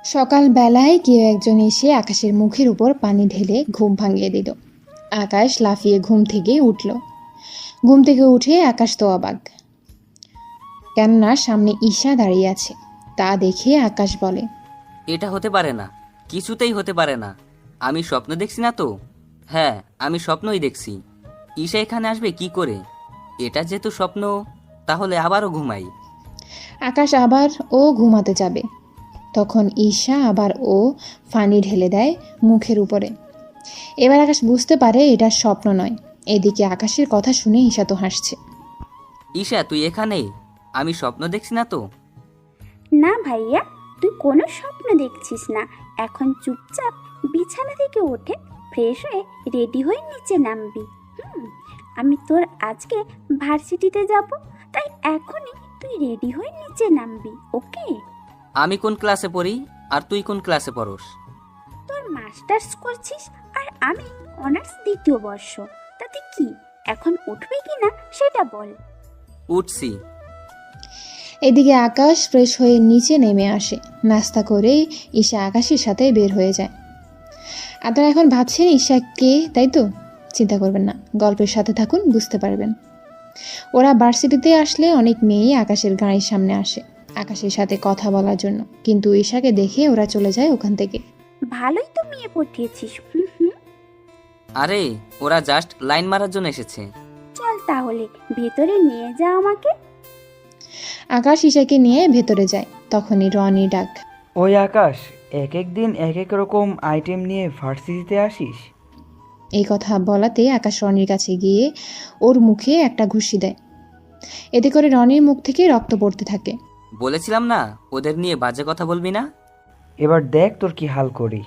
সকালবেলায় কেউ একজন এসে আকাশের মুখের উপর পানি ঢেলে ঘুম ভাঙিয়ে দিল। আকাশ লাফিয়ে ঘুম থেকে উঠল। ঘুম থেকে উঠে আকাশ তো অবাক, কেননা সামনে ঈশা দাঁড়িয়ে আছে। তা দেখে আকাশ বলে, এটা হতে পারে না, কিছুতেই হতে পারে না। আমি স্বপ্ন দেখছি না তো? হ্যাঁ, আমি স্বপ্নই দেখছি। ঈশা এখানে আসবে কি করে? এটা যেহেতু স্বপ্ন, তাহলে আবারও ঘুমাই। আকাশ আবার ও ঘুমাতে যাবে, তখন ঈশা আবার ও পানি ঢেলে দেয় মুখের উপরে। এবার আকাশ বুঝতে পারে এটা স্বপ্ন নয়। এদিকে আকাশের কথা শুনে ঈশা তো হাসছে। ঈশা, তুই এখানে? আমি স্বপ্ন দেখছি না তো? না ভাইয়া, তুই কোনো স্বপ্ন দেখছিস না। এখন চুপচাপ বিছানা থেকে উঠে ফ্রেশ হয়ে রেডি হয়ে নিচে নামবি। আমি তোর আজকে ভার্সিটিতে যাব, তাই এখনই তুই রেডি হয়ে নিচে নামবি, ওকে? আমি কোন ক্লাসে পড়ি আর তুই কোন ক্লাসে পড়স? তোর মাস্টার্স করছিস আর আমি অনার্স দ্বিতীয় বর্ষ। তাতে কি, এখন উঠবি কি না সেটা বল। উঠছি। এদিকে আকাশ ফ্রেশ হয়ে নিচে নেমে আসে। নাস্তা করে ঈশা আকাশের সাথে বের হয়ে যায়। আপনারা এখন ভাবছেন ঈশা কে, তাই তো? চিন্তা করবেন না, গল্পের সাথে থাকুন, বুঝতে পারবেন। ওরা ভার্সিটিতে আসলে অনেক মেয়ে আকাশের গাড়ির সামনে আসে আকাশের সাথে কথা বলার জন্য, কিন্তু ঈশাকে দেখে ওরা চলে যায় ওখান থেকে। ভালোই তো মেয়ে পাঠিয়েছিস। আরে, ওরা জাস্ট লাইন মারার জন্য এসেছে। চল তাহলে ভেতরে নিয়ে যা আমাকে। আকাশ ঈশাকে নিয়ে ভেতরে যায়। তখনই রনি ডাক। ওই আকাশ, এক এক দিন এক এক রকম আইটেম নিয়ে ভার্সিটিতে আসিস? এই কথা বলাতে আকাশ রনির কাছে গিয়ে ওর মুখে একটা ঘুষি দেয়। এতে করে রনির মুখ থেকে রক্ত পড়তে থাকে। বলেছিলাম না ওদের নিয়ে বাজে কথা বলবি না। এবার দেখ তোর কি হাল করি।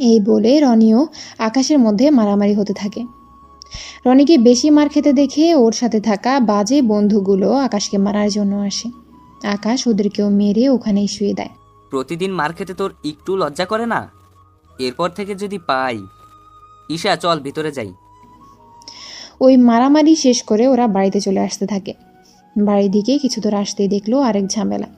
এই বলে রনিও আকাশের মধ্যে মারামারি হতে থাকে। রনিকে বেশি মার খেতে দেখে ওর সাথে থাকা বাজে বন্ধুগুলো আকাশকে মারার জন্য আসে। আকাশ ওদেরকেও মেরে ওখানেই শুয়ে দেয়। প্রতিদিন মার খেতে তোর একটু লজ্জা করে না? এরপর থেকে যদি পাই। ঈশা, চল ভিতরে যাই। ওই মারামারি শেষ করে ওরা বাড়িতে চলে আসতে থাকে। বাড়ির দিকে কিছু দূর আসতেই দেখলো আরেক ঝামেলা।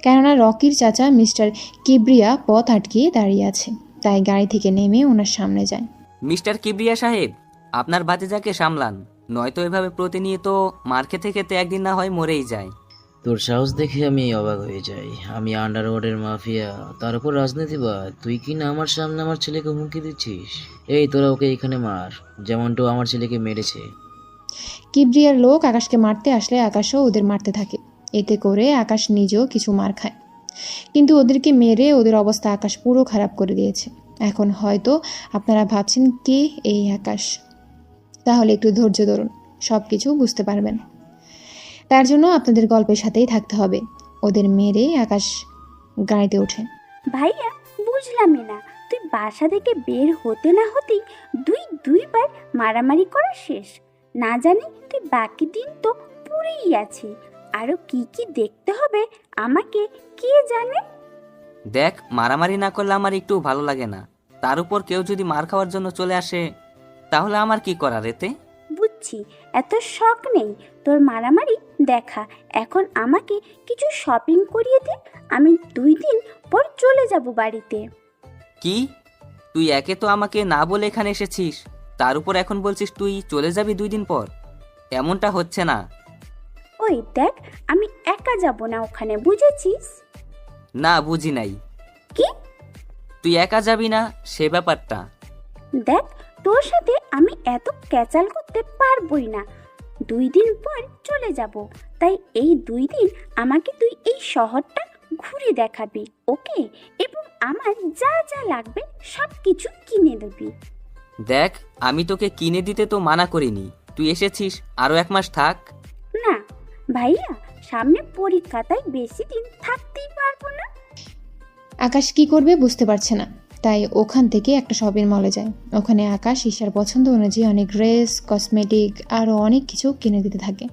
কেননা রকির চাচা মিস্টার কিবরিয়া পথ আটকিয়ে দাঁড়িয়ে আছে, তাই গাড়ি থেকে নেমে ওনার সামনে যায়। মিস্টার কিবরিয়া সাহেব, আপনার ভাতিজাকে সামলান, নয়তো এভাবে প্রতিনিয়ত মার খেতে খেতে একদিন না হয় মরেই যায়। তোর সাহস দেখে আমি অবাক হয়ে যাই। আমি আন্ডারওয়ার্ল্ডের মাফিয়া, তার উপর রাজনীতিবাদ। তুই কি না আমার সামনে আমার ছেলেকে হুমকি দিচ্ছিস? এই তোরা ওকে এখানে মার, যেমনটা আমার ছেলেকে মেরেছে। কিবরিয়ার লোক আকাশকে মারতে আসলে আকাশও ওদের মারতে থাকে। এতে করে আকাশ নিজেও কিছু মার খায়, কিন্তু ওদেরকে মেরে ওদের অবস্থা আকাশ পুরো খারাপ করে দিয়েছে। এখন হয়তো আপনারা ভাবছেন কে এই আকাশ, তাহলে একটু ধৈর্য ধরুন, সব কিছু বুঝতে পারবেন। তার জন্য আপনাদের গল্পের সাথেই থাকতে হবে। ওদের মেরে আকাশ গাড়িতে ওঠে। ভাইয়া, বুঝলামই না, তুই বাসা থেকে বের হতে না হতেই দুইবার মারামারি করা শেষ। না জানি তুই বাকি দিন তো পুরেই আছি। আরো কি কি দেখতে হবে আমাকে কে জানে। দেখ, মারামারি না করলে আমার একটু ভালো লাগে না। তার উপর কেউ যদি মার খাওয়ার জন্য চলে আসে, তাহলে আমার কি করার এতে? বুঝছি, এত শখ নেই তোর মারামারি দেখা। এখন আমাকে কিছু শপিং করিয়ে দে, আমি 2 দিন পর চলে যাব বাড়িতে। কি? তুই একে তো আমাকে না বলে এখানে এসেছিস, তার উপর এখন বলছিস তুই চলে যাবি 2 দিন পর? এমনটা হচ্ছে না। ওই দেখ, আমি একা যাব না ওখানে, বুঝেছিস? না, বুঝি নাই। কি? তুই একা যাবি না সে ব্যাপারটা। দেখ, তোর সাথে আমি এত ক্যাচাল করতে পারবই না। 2 দিন পর চলে যাব, তাই এই 2 দিন আমাকে তুই এই শহরটা ঘুরে দেখাবি, ওকে? এবং আমার যা যা লাগবে সব কিছু কিনে দিবি। দেখ, আমি তোকে কিনে দিতে তো মানা করিনি, তুই এসেছিস, আরো 1 মাস থাক। না ভাইয়া, সামনে পরীক্ষা, তাই বেশি দিন থাকতেই পারবো না। আকাশ কি করবে বুঝতে পারছে না, তাই ওখান থেকে একটা শপিং মলে যায়। ওখানে আকাশ ঈশার পছন্দ অনুযায়ী অনেক ড্রেস, কসমেটিক আরও অনেক কিছু কিনে দিতে থাকে।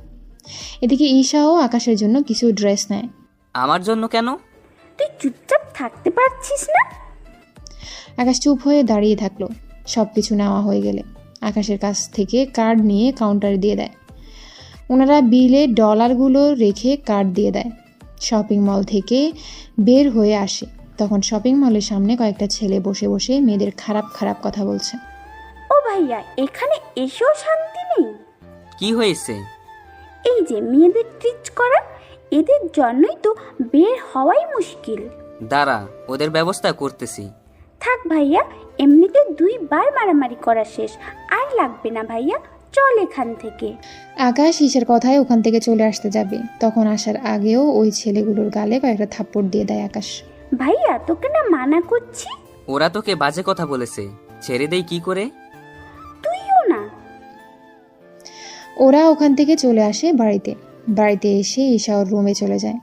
এদিকে ঈশাও আকাশের জন্য কিছু ড্রেস নেয়। আমার জন্য কেন? তুই চুপচাপ থাকতে পারছিস না? আকাশ চুপ হয়ে দাঁড়িয়ে থাকলো। সব কিছু নেওয়া হয়ে গেলে আকাশের কাছ থেকে কার্ড নিয়ে কাউন্টারে দিয়ে দেয়। ওনারা বিলে ডলারগুলো রেখে কার্ড দিয়ে দেয়। শপিং মল থেকে বের হয়ে আসে। তখন শপিং মলের সামনে কয়েকটা ছেলে বসে বসে মেয়েদের খারাপ খারাপ কথা বলছে। ও ভাইয়া, এখানে এসেও শান্তি নেই। কি হয়েছে? এই যে মেয়েদের ট্রিট করা, এদের জন্যই তো বের হওয়াই মুশকিল। দাঁড়া, ওদের ব্যবস্থা করতেছি। থাক ভাইয়া, এমনিতে 2বার মারামারি করা শেষ, আর লাগবে না ভাইয়া, চল এখান থেকে। আকাশ ঈশার কথায় ওখান থেকে চলে আসতে যাবে, তখন আসার আগেও ওই ছেলেগুলোর গালে কয়েকটা থাপ্পড় দিয়ে দেয় আকাশ। ভাইয়া, তোকে না মানা করছি। ওরা তোকে বাজে কথা বলেছে, ছেড়ে দেই কি করে? তুইও না। ওরা ওখান থেকে চলে আসে বাড়িতে এসে ঈশা ওর রুমে চলে যায়।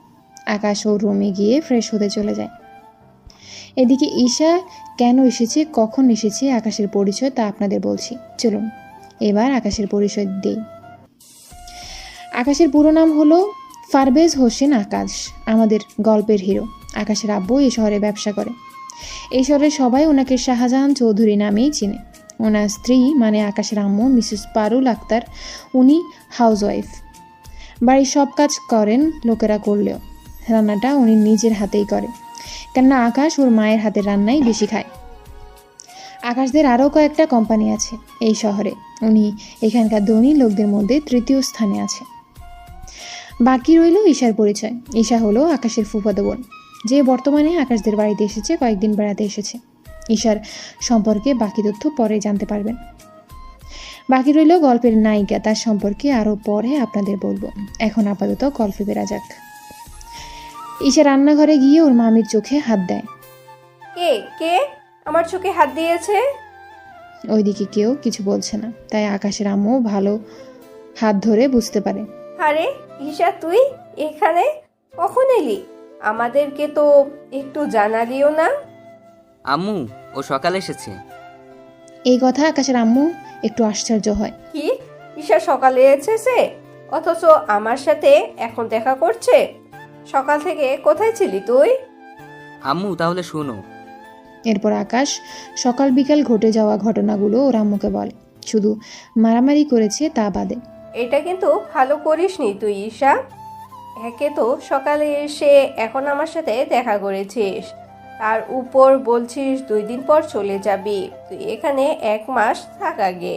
আকাশ ওর রুমে গিয়ে ফ্রেশ হতে চলে যায়। এদিকে ঈশা কেন এসেছে, কখন এসেছে, আকাশের পরিচয় তা আপনাদের বলছি। চলুন এবার আকাশের পরিচয় দেই। আকাশের পুরো নাম হলো পারভেজ হোসেন আকাশ, আমাদের গল্পের হিরো। আকাশের আব্বু এই শহরে ব্যবসা করে। এই শহরের সবাই ওনাকে শাহজাহান চৌধুরী নামেই চিনে। ওনার স্ত্রী মানে আকাশের আম্মু মিসেস পারুল আক্তার, উনি হাউসওয়াইফ। বাড়ির সব কাজ করেন লোকেরা করলেও রান্নাটা উনি নিজের হাতেই করে, কেননা আকাশ ওর মায়ের হাতের রান্নাই বেশি খায়। আকাশদের আরও কয়েকটা কোম্পানি আছে এই শহরে, উনি এখানকার ধনী লোকদের মধ্যে 3য় স্থানে আছে। বাকি রইল ঈশার পরিচয়। ঈশা হলো আকাশের ফুফাতো বোন, যে বর্তমানে আকাশদের বাড়িতে এসেছে, কয়েকদিন বেড়াতে এসেছে। ঈশার সম্পর্কে বাকি তথ্য পরে জানতে পারবেন। বাকি রইল গল্পের নায়িকা, তার সম্পর্কে আরও পরে আপনাদের বলবো। এখন আপাতত গল্পে বেরা যাক। ঈশা রান্নাঘরে গিয়ে ওর মামির চোখে হাত দেয়। কে কে আমার চোখে হাত দিয়েছে? ওইদিকে কেউ কিছু বলছে না, তাই আকাশের আম্মু ভালো হাত ধরে বুঝতে পারে। আরে ঈশা, তুই এখানে কখন এলি? আমাদেরকে তো একটু জানালিও না। আম্মু, ও সকালে এসেছে। এই কথা আকাশের আম্মু একটু আশ্চর্য হয়। কি, ঈশা সকালে এসেছে অথচ আমার সাথে এখন দেখা করছে? সকাল থেকে কোথায় ছিলি তুই? আম্মু তাহলে শোনো। এরপর আকাশ সকাল বিকাল ঘটে যাওয়া ঘটনাগুলো ওর আম্মুকে বলে, শুধু মারামারি করেছে তা বাদে। এটা কিন্তু ভালো করিসনি তুই ঈশা। একে তো সকালে এসে এখন আমার সাথে দেখা করেছিস, তার উপর বলছিস 2 দিন পর চলে যাবি। তুই এখানে 1 মাস থাক আগে,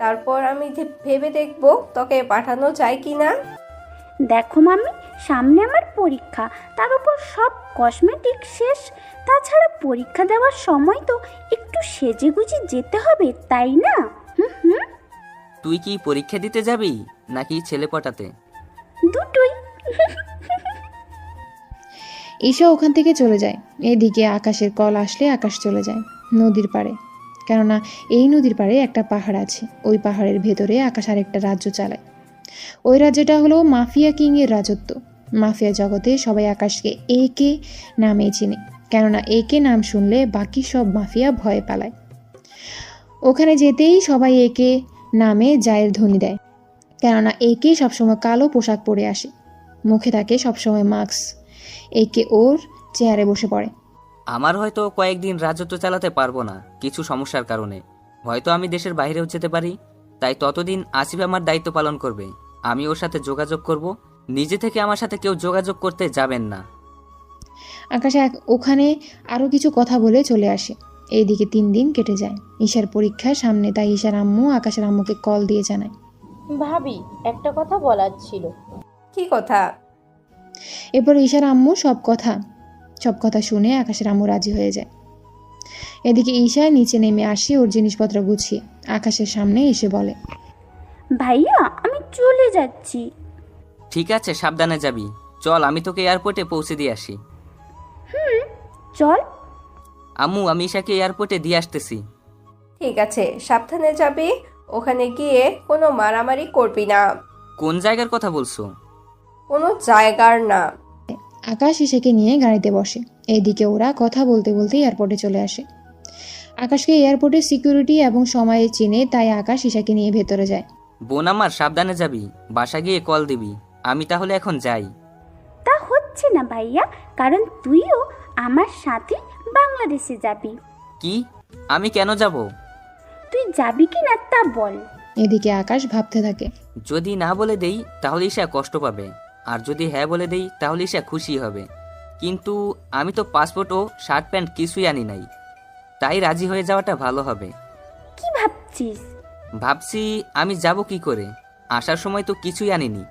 তারপর আমি ভেবে দেখবো তোকে পাঠানো যায় কি না। দেখো মামি, সামনে আমার পরীক্ষা, তার উপর সব কসমেটিক শেষ। তাছাড়া পরীক্ষা দেওয়ার সময় তো একটু সেজেগুজে যেতে হবে, তাই না? হুম, তুই কি পরীক্ষা দিতে যাবি নাকি ছেলে পটাতে? দুটোই। ঈশা ওখান থেকে চলে যায়। এদিকে আকাশের কল আসলে আকাশ চলে যায় নদীর পাড়ে, কেননা এই নদীর পাড়ে একটা পাহাড় আছে। ওই পাহাড়ের ভেতরে আকাশ আরেকটা রাজ্য চালায়। ওই রাজ্যটা হলো মাফিয়া কিংয়ের রাজত্ব। মাফিয়া জগতে সবাই আকাশকে একে নামেই চিনে, কেননা একে নাম শুনলে বাকি সব মাফিয়া ভয় পালায়। ওখানে যেতেই সবাই একে নামে জায়ের ধ্বনি দেয়, কেননা একে সবসময় কালো পোশাক পরে আসে, মুখে থাকে সবসময় মাস্ক। একে ওর চেয়ারে বসে পড়ে। আমার হয়তো কয়েকদিন রাজত্ব চালাতে পারবো না কিছু সমস্যার কারণে, হয়তো আমি দেশের বাইরেও যেতে পারি। তাই ততদিন আসিফ আমার দায়িত্ব পালন করবে, আমি ওর সাথে যোগাযোগ করব। নিজে থেকে আমার সাথে কেউ যোগাযোগ করতে যাবেন না। আকাশ ওখানে আরও কিছু কথা বলে চলে আসে। এইদিকে 3 দিন কেটে যায়। ঈশার পরীক্ষার সামনে, তাই ঈশার আম্মু আকাশের আম্মুকে কল দিয়ে জানায়, ভাবি একটা কথা বলার ছিল। কি কথা? এরপর ঈশার আম্মু সব কথা শুনে আকাশের আম্মু রাজি হয়ে যায়। এদিকে ঈশা নিচে নেমে আসে ওর জিনিসপত্র গুছিয়ে আকাশের সামনে এসে বলে, ভাইয়া, আমি চলে যাচ্ছি। ঠিক আছে, সাবধানে যাবি। চল আমি তোকে এয়ারপোর্টে পৌঁছে দিয়ে আসি। চল। আম্মু, আমি ঈশাকে এয়ারপোর্টে দিয়ে আসতেছি। ঠিক আছে, সাবধানে যাবি। ওখানে গিয়ে কোনো মারামারি করবি না। কোন জায়গার কথা বলছো? কোনো জায়গার না। আকাশ ঈশাকে নিয়ে গাড়িতে বসে। এইদিকে ওরা কথা বলতে বলতে এয়ারপোর্টে চলে আসে। আকাশকে এয়ারপোর্টের সিকিউরিটি এবং সময়ে চিনে, তাই আকাশ ঈশাকে নিয়ে ভেতরে যায়। বোন আমার, সাবধানে যাবি। বাসা গিয়ে কল দিবি। আমি তাহলে এখন যাই। তা হচ্ছে না ভাইয়া, কারণ তুইও আমার সাথে বাংলাদেশে যাবি। কি? আমি কেন যাব? তুই যাবি কি না তা বল। এদিকে আকাশ ভাবতে থাকে, যদি না বলে দেই তাহলে ঈশা কষ্ট পাবে, আর যদি হ্যাঁ বলে দেই তাহলে ঈশা খুশি হবে। কিন্তু আমি তো পাসপোর্ট ও শার্ট প্যান্ট কিছুই আনি নাই, তাই রাজি হয়ে যাওয়াটা ভালো হবে। কি ভাবছিস? ভাবছি আমি যাব কি করে, আসার সময় তো কিছুই আনিনি।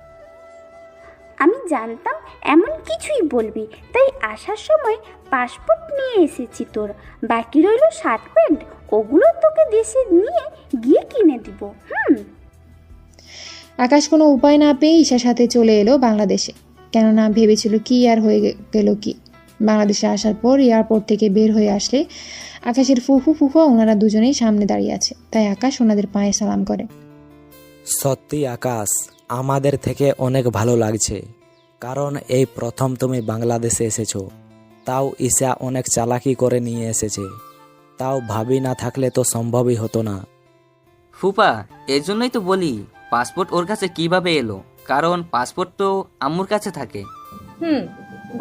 আমি জানতাম এমন কিছুই বলবি, তাই আসার সময় পাসপোর্ট নিয়ে এসেছি তোর। বাকি রইল শার্ট প্যান্ট, ওগুলো তোকে দেশে নিয়ে গিয়ে কিনে দিব। আকাশ কোনো উপায় না পেয়ে ঈশার সাথে চলে এলো বাংলাদেশে। কেননা ভেবেছিল কি আর হয়ে গেল কি। বাংলাদেশে আসার পর এয়ারপোর্ট থেকে বের হয়ে আসলে আকাশের ফুফু ফুফা ওনারা দুজনেই সামনে দাঁড়িয়ে আছে, তাই আকাশ ওনাদের পায়ে সালাম করে। সত্যি আকাশ, আমাদের থেকে অনেক ভালো লাগছে, কারণ এই প্রথম তুমি বাংলাদেশে এসেছো। তাও ঈশা অনেক চালাকি করে নিয়ে এসেছে, তাও ভাবি না থাকলে তো সম্ভবই হতো না। ফুপা, এর জন্যই তো বলি পাসপোর্ট ওর কাছে কিভাবে এলো, কারণ পাসপোর্ট তো আম্মুর কাছে থাকে।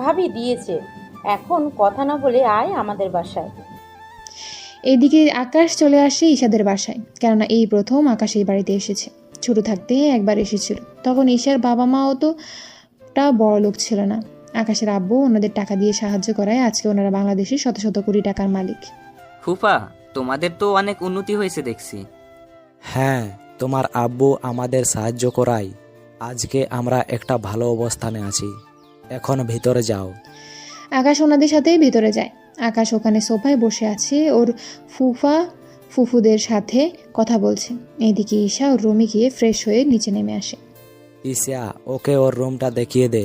ভাবি দিয়েছে। এখন কথা না বলে আয় আমাদের বাসায়। এদিকে আকাশ চলে আসে ঈশাদের বাসায়, কেননা এই প্রথম আকাশ এই বাড়িতে এসেছে। ছোট থাকতে একবার এসেছিল, তখন ঈশার বাবা মাও তো বড় লোক ছিল না। আকাশের আব্বু ওনাদের টাকা দিয়ে সাহায্য করায় আজকে ওনারা বাংলাদেশে শত শত কোটি টাকার মালিক। ফুপা, তোমাদের তো অনেক উন্নতি হয়েছে দেখছি। হ্যাঁ, তোমার আব্বু আমাদের সাহায্য করায় আজকে আমরা একটা ভালো অবস্থানে আছি। এখন ভিতরে যাও। আকাশ ওনাদের সাথে ভিতরে যায়। আকাশ ওখানে সোফায় বসে আছে, ওর ফুফা ফুফুদের সাথে কথা বলছে। এদিকে ঈশা ওর রুমে গিয়ে ফ্রেশ হয়ে নিচে নেমে আসে। ঈশা, ওকে ওর রুমটা দেখিয়ে দে।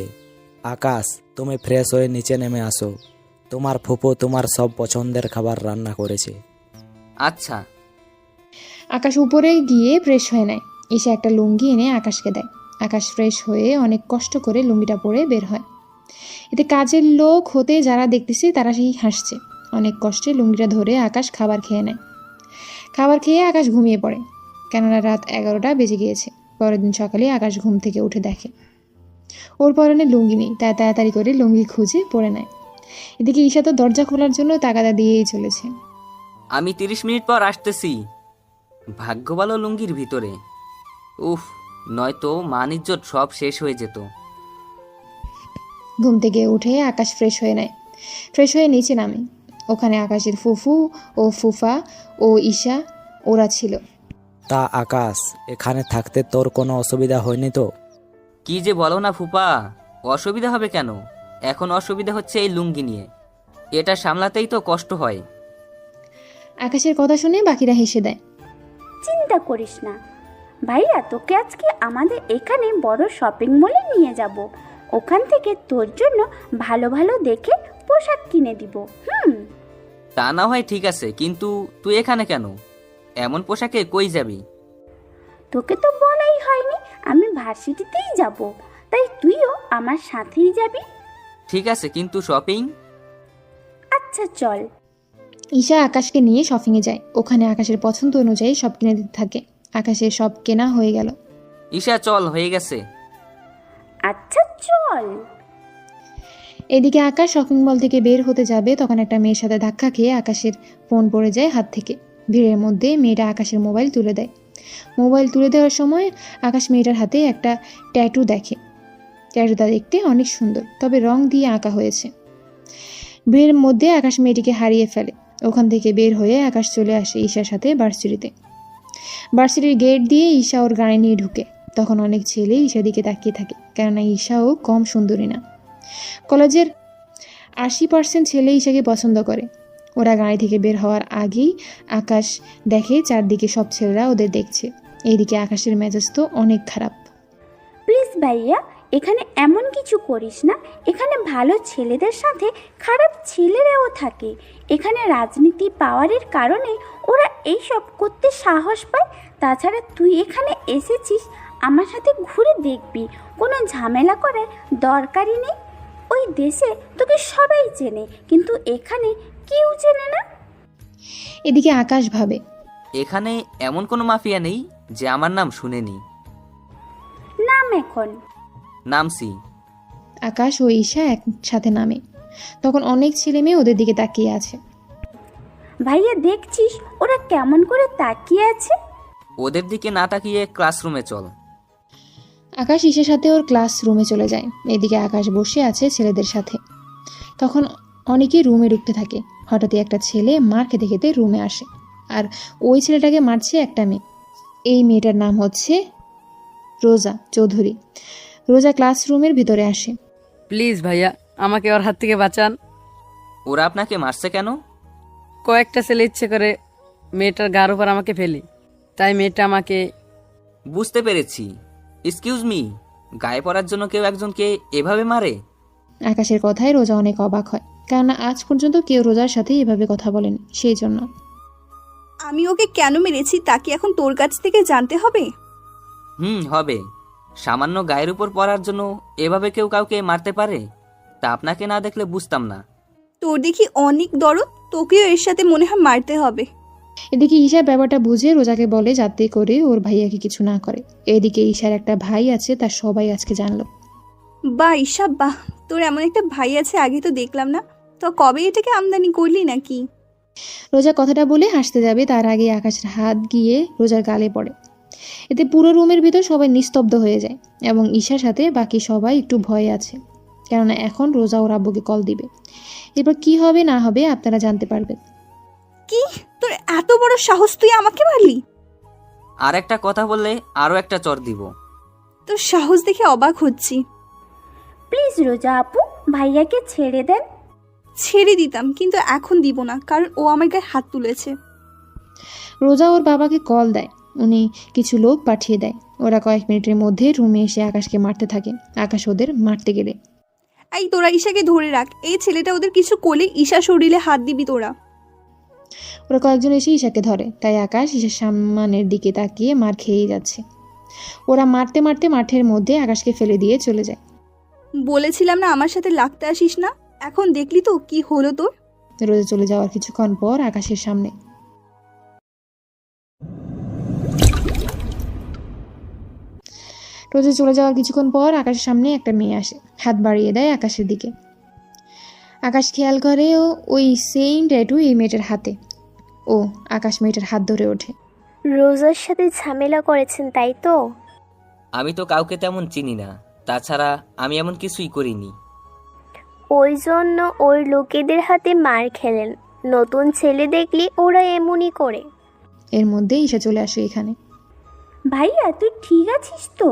আকাশ, তুমি ফ্রেশ হয়ে নিচে নেমে আসো, তোমার ফুফু তোমার সব পছন্দের খাবার রান্না করেছে। আচ্ছা। আকাশ উপরে গিয়ে ফ্রেশ হয়ে নেয়। ঈশা একটা লুঙ্গি এনে আকাশকে দেয়। আকাশ ফ্রেশ হয়ে অনেক কষ্ট করে লুঙ্গিটা পরে বের হয়। এতে কাজের লোক হতে যারা দেখতেছে তারা সেই হাসছে। অনেক কষ্টে লুঙ্গিটা ধরে আকাশ খাবার খেয়ে নেয়। খাবার খেয়ে আকাশ ঘুমিয়ে পড়ে, কেননা রাত 11টা বেজে গিয়েছে। পরের দিন সকালে আকাশ ঘুম থেকে উঠে দেখে ওর পরনে লুঙ্গি নেই, তাই তাড়াতাড়ি করে লুঙ্গি খুঁজে পরে নেয়। এদিকে ঈশা তো দরজা খোলার জন্য তাগাদা দিয়েই চলেছে। আমি 30 মিনিট পর আসতেছি। ভাগ্য ভালো লুঙ্গির ভিতরে। উফ, নয়তো মান ইজ্জত সব শেষ হয়ে যেত। ঘুম থেকে উঠে আকাশ ফ্রেশ হয়ে নেয়। ফ্রেশ হয়ে নিচে নামে। ওখানে আকাশের ফুফু ও ফুফা ও ঈশা ওরা ছিল। তা আকাশ, এখানে থাকতে তোর কোনো অসুবিধা হয়নি তো? কি যে বলো না ফুপা, অসুবিধা হবে কেন? এখন অসুবিধা হচ্ছে এই লুঙ্গি নিয়ে, এটা সামলাতেই তো কষ্ট হয়। আকাশের কথা শুনে বাকিরা হেসে দেয়। চিন্তা করিস না ভাইয়া, তোকে আজকে আমাদের এখানে বড় শপিং মলে নিয়ে যাব। ওখান থেকে তোর জন্য ভালো ভালো দেখে পোশাক কিনে দিব। তা না হয় ঠিক আছে, কিন্তু তুই এখানে কেন? এমন পোশাকে কই যাবি? তোকে তো বলাই হয়নি আমি ভার্সিটিতেই যাব, তাই তুইও আমার সাথেই যাবি। ঠিক আছে, কিন্তু শপিং? আচ্ছা চল। ঈশা আকাশকে নিয়ে শপিংয়ে যায়। ওখানে আকাশের পছন্দ অনুযায়ী সব কিনে দিতে থাকে। আকাশের সব কেনা হয়ে গেল। ঈশা চল, হয়ে গেছে। আচ্ছা চল। এদিকে আকাশ শপিং মল থেকে বের হতে যাবে, তখন একটা মেয়ের সাথে ধাক্কা খেয়ে আকাশের ফোন পড়ে যায় হাত থেকে। ভিড়ের মধ্যে মেয়েটা আকাশের মোবাইল তুলে দেয়। মোবাইল তুলে দেওয়ার সময় আকাশ মেয়েটার হাতে একটা ট্যাটু দেখে। ট্যাটুটা দেখতে অনেক সুন্দর, তবে রং দিয়ে আঁকা হয়েছে। ভিড়ের মধ্যে আকাশ মেয়েটিকে হারিয়ে ফেলে। ওখান থেকে বের হয়ে আকাশ চলে আসে ঈশার সাথে ভার্সিটিতে। ভার্সিটির গেট দিয়ে ঈশা ওর গাড়ি নিয়ে ঢুকে। তখন অনেক ছেলে ঈশার দিকে তাকিয়ে থাকে, কেননা ঈশাও কম সুন্দরী না। কলেজের 80% ছেলে ঈশাকে পছন্দ করে। ওরা গাড়ি থেকে বের হওয়ার আগেই আকাশ দেখে চারদিকে সব ছেলেরা ওদের দেখছে। এইদিকে আকাশের মেজাজ তো অনেক খারাপ। প্লিজ ভাইয়া, এখানে এমন কিছু করিস না। এখানে ভালো ছেলেদের সাথে খারাপ ছেলেরাও থাকে। এখানে রাজনীতি পাওয়ারের কারণে ওরা এইসব করতে সাহস পায়। তাছাড়া তুই এখানে এসেছিস আমার সাথে ঘুরে দেখবি, কোনো ঝামেলা করার দরকারই নেই। ওই দেশে তোকে সবাই চেনে, কিন্তু এখানে কেউ চেনে না। এদিকে আকাশ ভাবে, এখানে এমন কোনো মাফিয়া নেই যে আমার নাম শুনেনি। নাম এখন নামছি। আকাশ ও ঈশা একসাথে নামে। তখন অনেক ছেলে মেয়ে ওদের দিকে তাকিয়ে আছে। ভাইয়া দেখছিস ওরা কেমন করে তাকিয়ে আছে? ওদের দিকে না তাকিয়ে ক্লাসরুমে চল। আকাশ ঈশার সাথে ওর ক্লাসরুমে চলে যায়। এদিকে আকাশ বসে আছে ছেলেদের সাথে। তখন অনেকেই রুমে ঢুকতে থাকে। হঠাৎই একটা ছেলে মার খেতে খেতে রুমে আসে, আর ওই ছেলেটাকে মারছে একটা মেয়ে। এই মেয়েটার নাম হচ্ছে রোজা চৌধুরী। রোজা ক্লাসরুমের ভিতরে আসে। প্লিজ ভাইয়া, আমাকে ওর হাত থেকে বাঁচান। ওরা আপনাকে মারছে কেন? কয়েকটা ছেলে ইচ্ছে করে মেয়েটার গার উপর আমাকে ফেলি, তাই মেয়েটা আমাকে। বুঝতে পেরেছি। এক্সকিউজ মি, গায়ে পড়ার জন্য কেউ একজনকে এভাবে মারে? আকাশের কথায় রোজা অনেক অবাক হয়, কেননা আজ পর্যন্ত কেউ রোজার সাথে এভাবে কথা বলেনি। সেই জন্য আমি ওকে কেন মেরেছি তা কি এখন তোর কাছ থেকে জানতে হবে? হবে। সামান্য গায়ের উপর পড়ার জন্য এভাবে কেউ কাউকে মারতে পারে? তা আপনাকে না দেখলে বুঝতাম না। তোর দেখি অনেক দরদ, তোকেও এর সাথে মনে হয় মারতে হবে। এদিকে ঈশা ব্যাপারটা বুঝে রোজাকে বলে যাতে করে ওর ভাইয়াকে কিছু না করে। এদিকে ঈশার একটা ভাই আছে, তার সবাই আজকে জানলো। বাহ ঈশা বাহ, তোর এমন একটা ভাই আছে, আগে তো দেখলাম না। তো কবে এটাকে আমদানি করলি নাকি? রোজা কথাটা বলে হাসতে যাবে, তার আগে আকাশের হাত গিয়ে রোজার গালে পড়ে। এতে পুরো রুমের ভিতর সবাই নিস্তব্ধ হয়ে যায়, এবং ঈশার সাথে বাকি সবাই একটু ভয়ে আছে, কেননা এখন রোজা ওর আব্বুকে কল দিবে। এরপর কি হবে না হবে আপনারা জানতে পারবেন। কি, তোর এত বড় সাহস, তুই আমাকে মারলি? আর একটা কথা বললে আরও একটা চর দিব। তোর সাহস দেখে অবাক হচ্ছি। প্লিজ রোজা আপু, ভাইয়াকে ছেড়ে দেন। ছেড়ে দিতাম, কিন্তু এখন দিব না, কারণ ও আমার গায়ে হাত তুলেছে। রোজা ওর বাবাকে কল দেয়, উনি কিছু লোক পাঠিয়ে দেয়। ওরা কয়েক মিনিটের মধ্যে রুমে এসে আকাশকে মারতে থাকে। আকাশ ওদের মারতে গেলে, এই তোরা ঈশাকে ধরে রাখ, এই ছেলেটা ওদের কিছু করলে ঈশা শরীরে হাত দিবি তোরা। ওরা কয়েকজন এসে ঈশাকে ধরে, তাই আকাশ ঈশার সামনের দিকে তাকিয়ে মার খেয়েই যাচ্ছে। ওরা মারতে মারতে মাঠের মধ্যে আকাশকে ফেলে দিয়ে চলে যায়। বলেছিলাম না আমার সাথে লাগতে আসিস না, এখন দেখলি তো কি হলো তোর। রোজা চলে যাওয়ার কিছুক্ষণ পর আকাশের সামনে আকাশের সামনে একটা মেয়ে আসে, হাত বাড়িয়ে দেয় আকাশের দিকে। আকাশ খেয়াল করে ওই সেম ট্যাটু এই মেয়েটার হাতে। ও আকাশ মেয়েটার হাত ধরে ওঠে। রোজার সাথে ঝামেলা করেছেন তাই তো? আমি তো কাউকে তেমন চিনি না, তাছাড়া আমি এমন কিছুই করিনি। ওই জন্য ওই লোকেদের হাতে মার খেলেন। নতুন ছেলে দেখলে ওরা এমনই করে। এর মধ্যে ঈশা চলে আসে এখানে। ভাইয়া তুই ঠিক আছিস তো?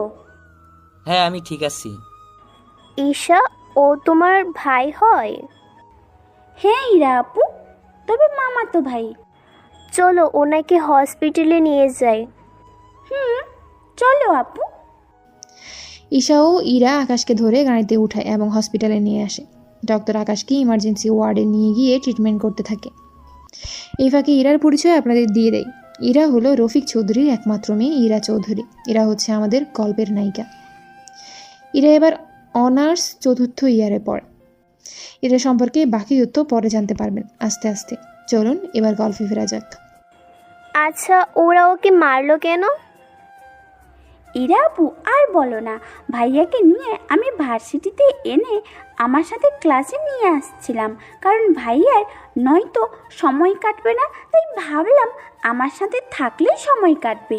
হ্যাঁ, আমি ঠিক আছি। ঈশা, ও তোমার ভাই হয়? হ্যাঁ ইরা আপু, তবে মামা তো ভাই। চলো ওনাকে হসপিটালে নিয়ে যাই। চলো আপু। ঈশা ও ইরা আকাশকে ধরে গাড়িতে উঠায় এবং হসপিটালে নিয়ে আসে। ডক্টর আকাশকে ইমার্জেন্সি ওয়ার্ডে নিয়ে গিয়ে ট্রিটমেন্ট করতে থাকে। এই ফাঁকে ইরার পরিচয় আপনাদের দিয়ে দেয়। ইরা হলো রফিক চৌধুরীর একমাত্র মেয়ে ইরা চৌধুরী। ইরা হচ্ছে আমাদের গল্পের নায়িকা। ইরা এবার অনার্স 4th ইয়ারে পড়ে। এরা সম্পর্কে বাকি তথ্য পরে জানতে পারবেন আস্তে আস্তে। চলুন এবার গল্পে ফেরা যাক। আচ্ছা, ওরা ওকে মারলো কেন? ইরা আপু আর বলো না, ভাইয়াকে নিয়ে আমি ভার্সিটিতে এনে আমার সাথে ক্লাসে নিয়ে আসছিলাম, কারণ ভাইয়ার নয়তো সময় কাটবে না, তাই ভাবলাম আমার সাথে থাকলেই সময় কাটবে।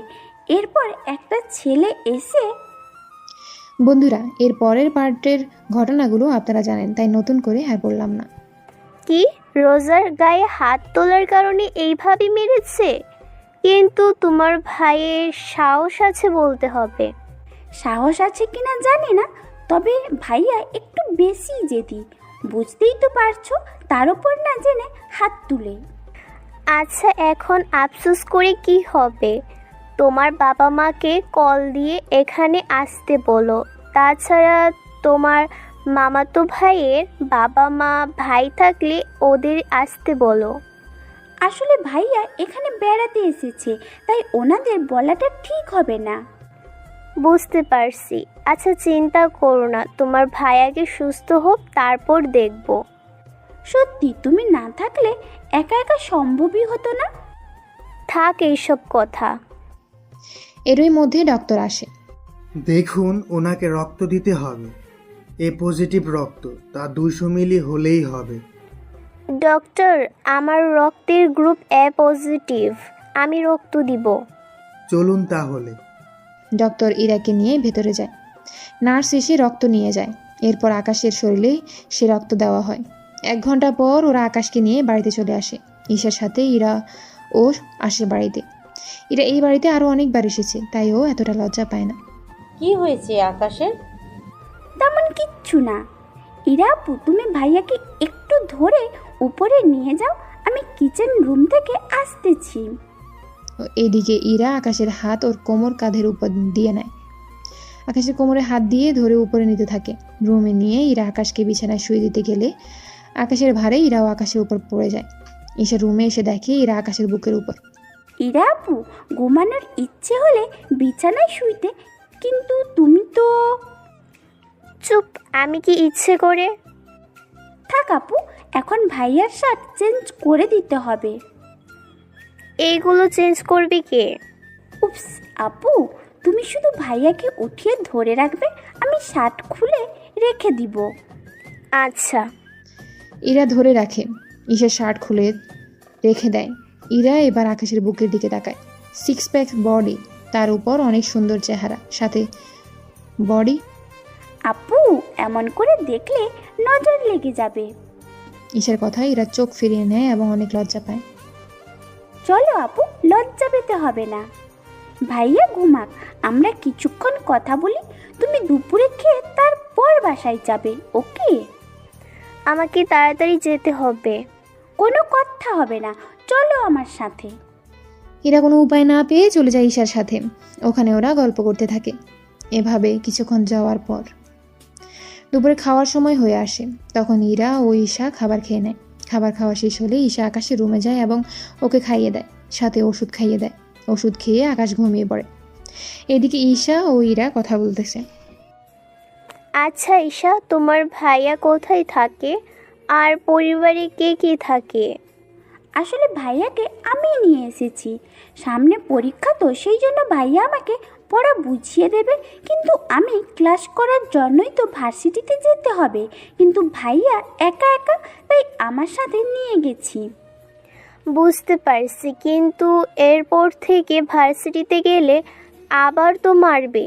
এরপর একটা ছেলে এসে। বন্ধুরা, এর পরের পার্টের ঘটনাগুলো আপনারা জানেন, তাই নতুন করে আর বললাম না। কি, রোজার গায়ে হাত তোলার কারণে এইভাবে মেরেছে? কিন্তু তোমার ভাইয়ের সাহস আছে বলতে হবে। সাহস আছে কিনা জানি না, তবে ভাইয়া একটু বেশি জেদি, বুঝতেই তো পারছো, তার উপর না জেনে হাত তুলে। আচ্ছা, এখন আফসোস করে কি হবে? তোমার বাবা মাকে কল দিয়ে এখানে আসতে বলো। তাছাড়া তোমার মামাতো ভাইয়ের বাবা মা ভাই থাকলে ওদের আসতে বলো। আসলে ভাইয়া এখানে বেড়াতে এসেছে, তাই ওনাদের বলাটা ঠিক হবে না। বুঝতে পারছি। আচ্ছা, চিন্তা করো না, তোমার ভাই আগে সুস্থ হোক, তারপর দেখব। সত্যি তুমি না থাকলে একা একা সম্ভবই হতো না। থাক এইসব কথা। এরই মধ্যে ডক্টর আসে। দেখুন, ওনাকে রক্ত দিতে হবে। এ পজিটিভ রক্ত, তা 200 মিলি হলেই হবে। ডক্টর, আমার রক্তের গ্রুপ এ পজিটিভ, আমি রক্ত দিব। চলুন তাহলে। ডক্টর ইরাকে নিয়ে ভেতরে যায়। নার্স এসে রক্ত নিয়ে যায়। এরপর আকাশের শরীরে সে রক্ত দেওয়া হয়। 1 ঘন্টা পর ওরা আকাশকে নিয়ে বাড়িতে চলে আসে। ঈশার সাথে ইরা ও আসে বাড়িতে। ইরা এই বাড়িতে আরও অনেকবার এসেছে, তাই ও এতটা লজ্জা পায় না। কি হয়েছে আকাশের? তেমন কিচ্ছু না। ইরা আপু, তুমি ভাইয়াকে একটু ধরে উপরে নিয়ে যাও, আমি কিচেন রুম থেকে আসতেছি। এদিকে ইরা আকাশের হাত ওর কোমর কাঁধের উপর দিয়ে নেয়। আকাশের কোমরে হাত দিয়ে ধরে উপরে নিতে থাকে। রুমে নিয়ে ইরা আকাশকে বিছানায় শুয়ে দিতে গেলে আকাশের ভারে ইরাও আকাশের উপর পড়ে যায়। ঈশা রুমে এসে দেখে ইরা আকাশের বুকের উপর। ইরা আপু, ঘুমানোর ইচ্ছে হলে বিছানায় শুইতে, কিন্তু তুমি তো। চুপ, আমি কি ইচ্ছে করে? থাক আপু, এখন ভাইয়ার শার্ট চেঞ্জ করে দিতে হবে। এইগুলো চেঞ্জ করবি কে? উপস আপু, তুমি শুধু ভাইয়াকে উঠিয়ে ধরে রাখবে, আমি শার্ট খুলে রেখে দিব। আচ্ছা। ইরা ধরে রাখে, ঈশা শার্ট খুলে রেখে দেয়। ইরা এবার আকাশের বুকের দিকে তাকায়। 6 প্যাক বডি, তার উপর অনেক সুন্দর চেহারা, সাথে বডি। আপু, এমন করে দেখলে নজর লেগে যাবে। ঈশার কথায় ইরা চোখ ফিরিয়ে নেয় এবং অনেক লজ্জা পায়। চলো আপু, লজ্জা পেতে হবে না। ভাইয়া ঘুমাক, আমরা কিছুক্ষণ কথা বলি। তুমি দুপুরে খেয়ে তারপর বাসায় যাবে, ওকে? আমাকে তাড়াতাড়ি যেতে হবে। কোনো কথা হবে না, চলো আমার সাথে। ইরা কোনো উপায় না পেয়ে চলে যায় ঈশার সাথে। ওখানে ওরা গল্প করতে থাকে। এভাবে কিছুক্ষণ যাওয়ার পর দুপুরে খাওয়ার সময় হয়ে আসে। তখন ইরা ও ঈশা খাবার খেয়ে নেয়। খাবার খাওয়া শেষ হলে ঈশা আকাশের রুমে যায় এবং ওকে খাইয়ে দেয়, সাথে ওষুধ খাইয়ে দেয়। ওষুধ খেয়ে আকাশ ঘুমিয়ে পড়ে। এদিকে ঈশা ও ইরা কথা বলতেছে। আচ্ছা ঈশা, তোমার ভাইয়া কোথায় থাকে আর পরিবারে কে কে থাকে? আসলে ভাইয়াকে আমি নিয়ে এসেছি, সামনে পরীক্ষা তো, সেই জন্য ভাইয়া আমাকে পড়া বুঝিয়ে দেবে। কিন্তু আমি ক্লাস করার জন্যই তো ভার্সিটিতে যেতে হবে, কিন্তু ভাইয়া একা একা, তাই আমার সাথে নিয়ে গেছি। বুঝতে পারছি, কিন্তু এরপর থেকে ভার্সিটিতে গেলে আবার তো মারবে।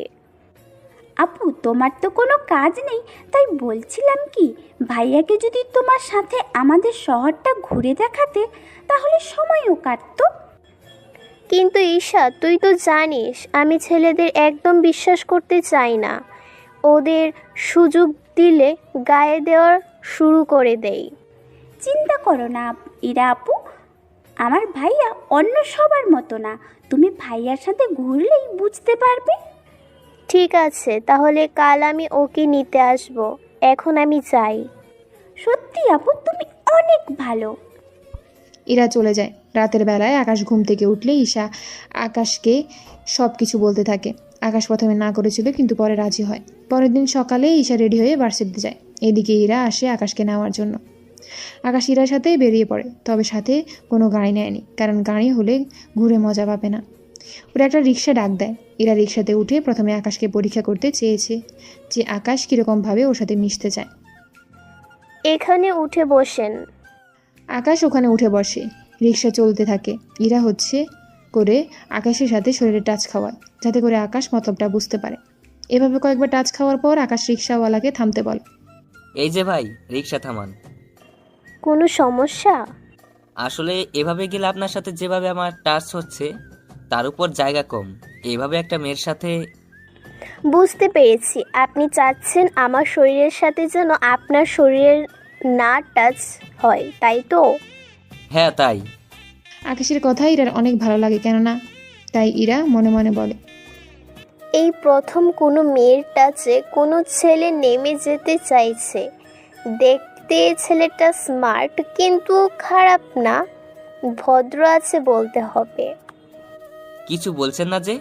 আপু, তোমার তো কোনো কাজ নেই, তাই বলছিলাম কি, ভাইয়াকে যদি তোমার সাথে আমাদের শহরটা ঘুরে দেখাতে, তাহলে সময়ও কাটতো। কিন্তু ঈশা, তুই তো জানিস আমি ছেলেদের একদম বিশ্বাস করতে চাই না। ওদের সুযোগ দিলে গায়ে দেওয়ার শুরু করে দেই। চিন্তা করো না ইরা আপু, আমার ভাইয়া অন্য সবার মতো না। তুমি ভাইয়ার সাথে ঘুরলেই বুঝতে পারবে। ঠিক আছে, তাহলে কাল আমি ওকে নিতে আসব। এখন আমি যাই। সত্যি আপু, তুমি অনেক ভালো। ইরা চলে যায়। রাতের বেলায় আকাশ ঘুম থেকে উঠলে ঈশা আকাশকে সব কিছু বলতে থাকে। আকাশ প্রথমে না করেছিল, কিন্তু পরে রাজি হয়। পরের দিন সকালে ঈশা রেডি হয়ে ভার্সিটিতে যায়। এদিকে ইরা আসে আকাশকে নেওয়ার জন্য। আকাশ ইরার সাথে বেরিয়ে পড়ে, তবে সাথে কোনো গাড়ি নেয়নি, কারণ গাড়ি হলে ঘুরে মজা পাবে না। ওরা একটা রিক্সা ডাক দেয়। এরা রিক্সাতে উঠে প্রথমে আকাশকে পরীক্ষা করতে চেয়েছে যে আকাশ কীরকমভাবে ওর সাথে মিশতে চায়। এখানে উঠে বসেন। আকাশ ওখানে উঠে বসে। রিক্সা চলতে থাকে। ইরা হচ্ছে করে আকাশের সাথে শরীরে টাচ খাওয়ায়, যাতে করে আকাশ মতলবটা বুঝতে পারে। এভাবে কয়েকবার টাচ খাওয়ার পর আকাশ রিক্সাওয়ালাকে থামতে বলে। এই যে ভাই, রিক্সা থামান। কোনো সমস্যা? আসলে এভাবে গেলে আপনার সাথে যেভাবে আমার টাচ হচ্ছে, তার উপর জায়গা কম। এভাবে একটা মেয়ের সাথে। বুঝতে পেরেছি, আপনি চাচ্ছেন আমার শরীরের সাথে যেন আপনার শরীরের না টাচ হয়, তাই তো? হ্যাঁ, তাই। আকাশের কথা ইরার অনেক ভালো লাগে, কেননা তাই ইরা মনে মনে বলে, এই প্রথম কোনো মেয়ের টাচে কোনো ছেলে নেমে যেতে চাইছে। দেখতে ছেলেটা স্মার্ট, কিন্তু খারাপ না, ভদ্র আছে বলতে হবে। কিছু বলছেন না যে?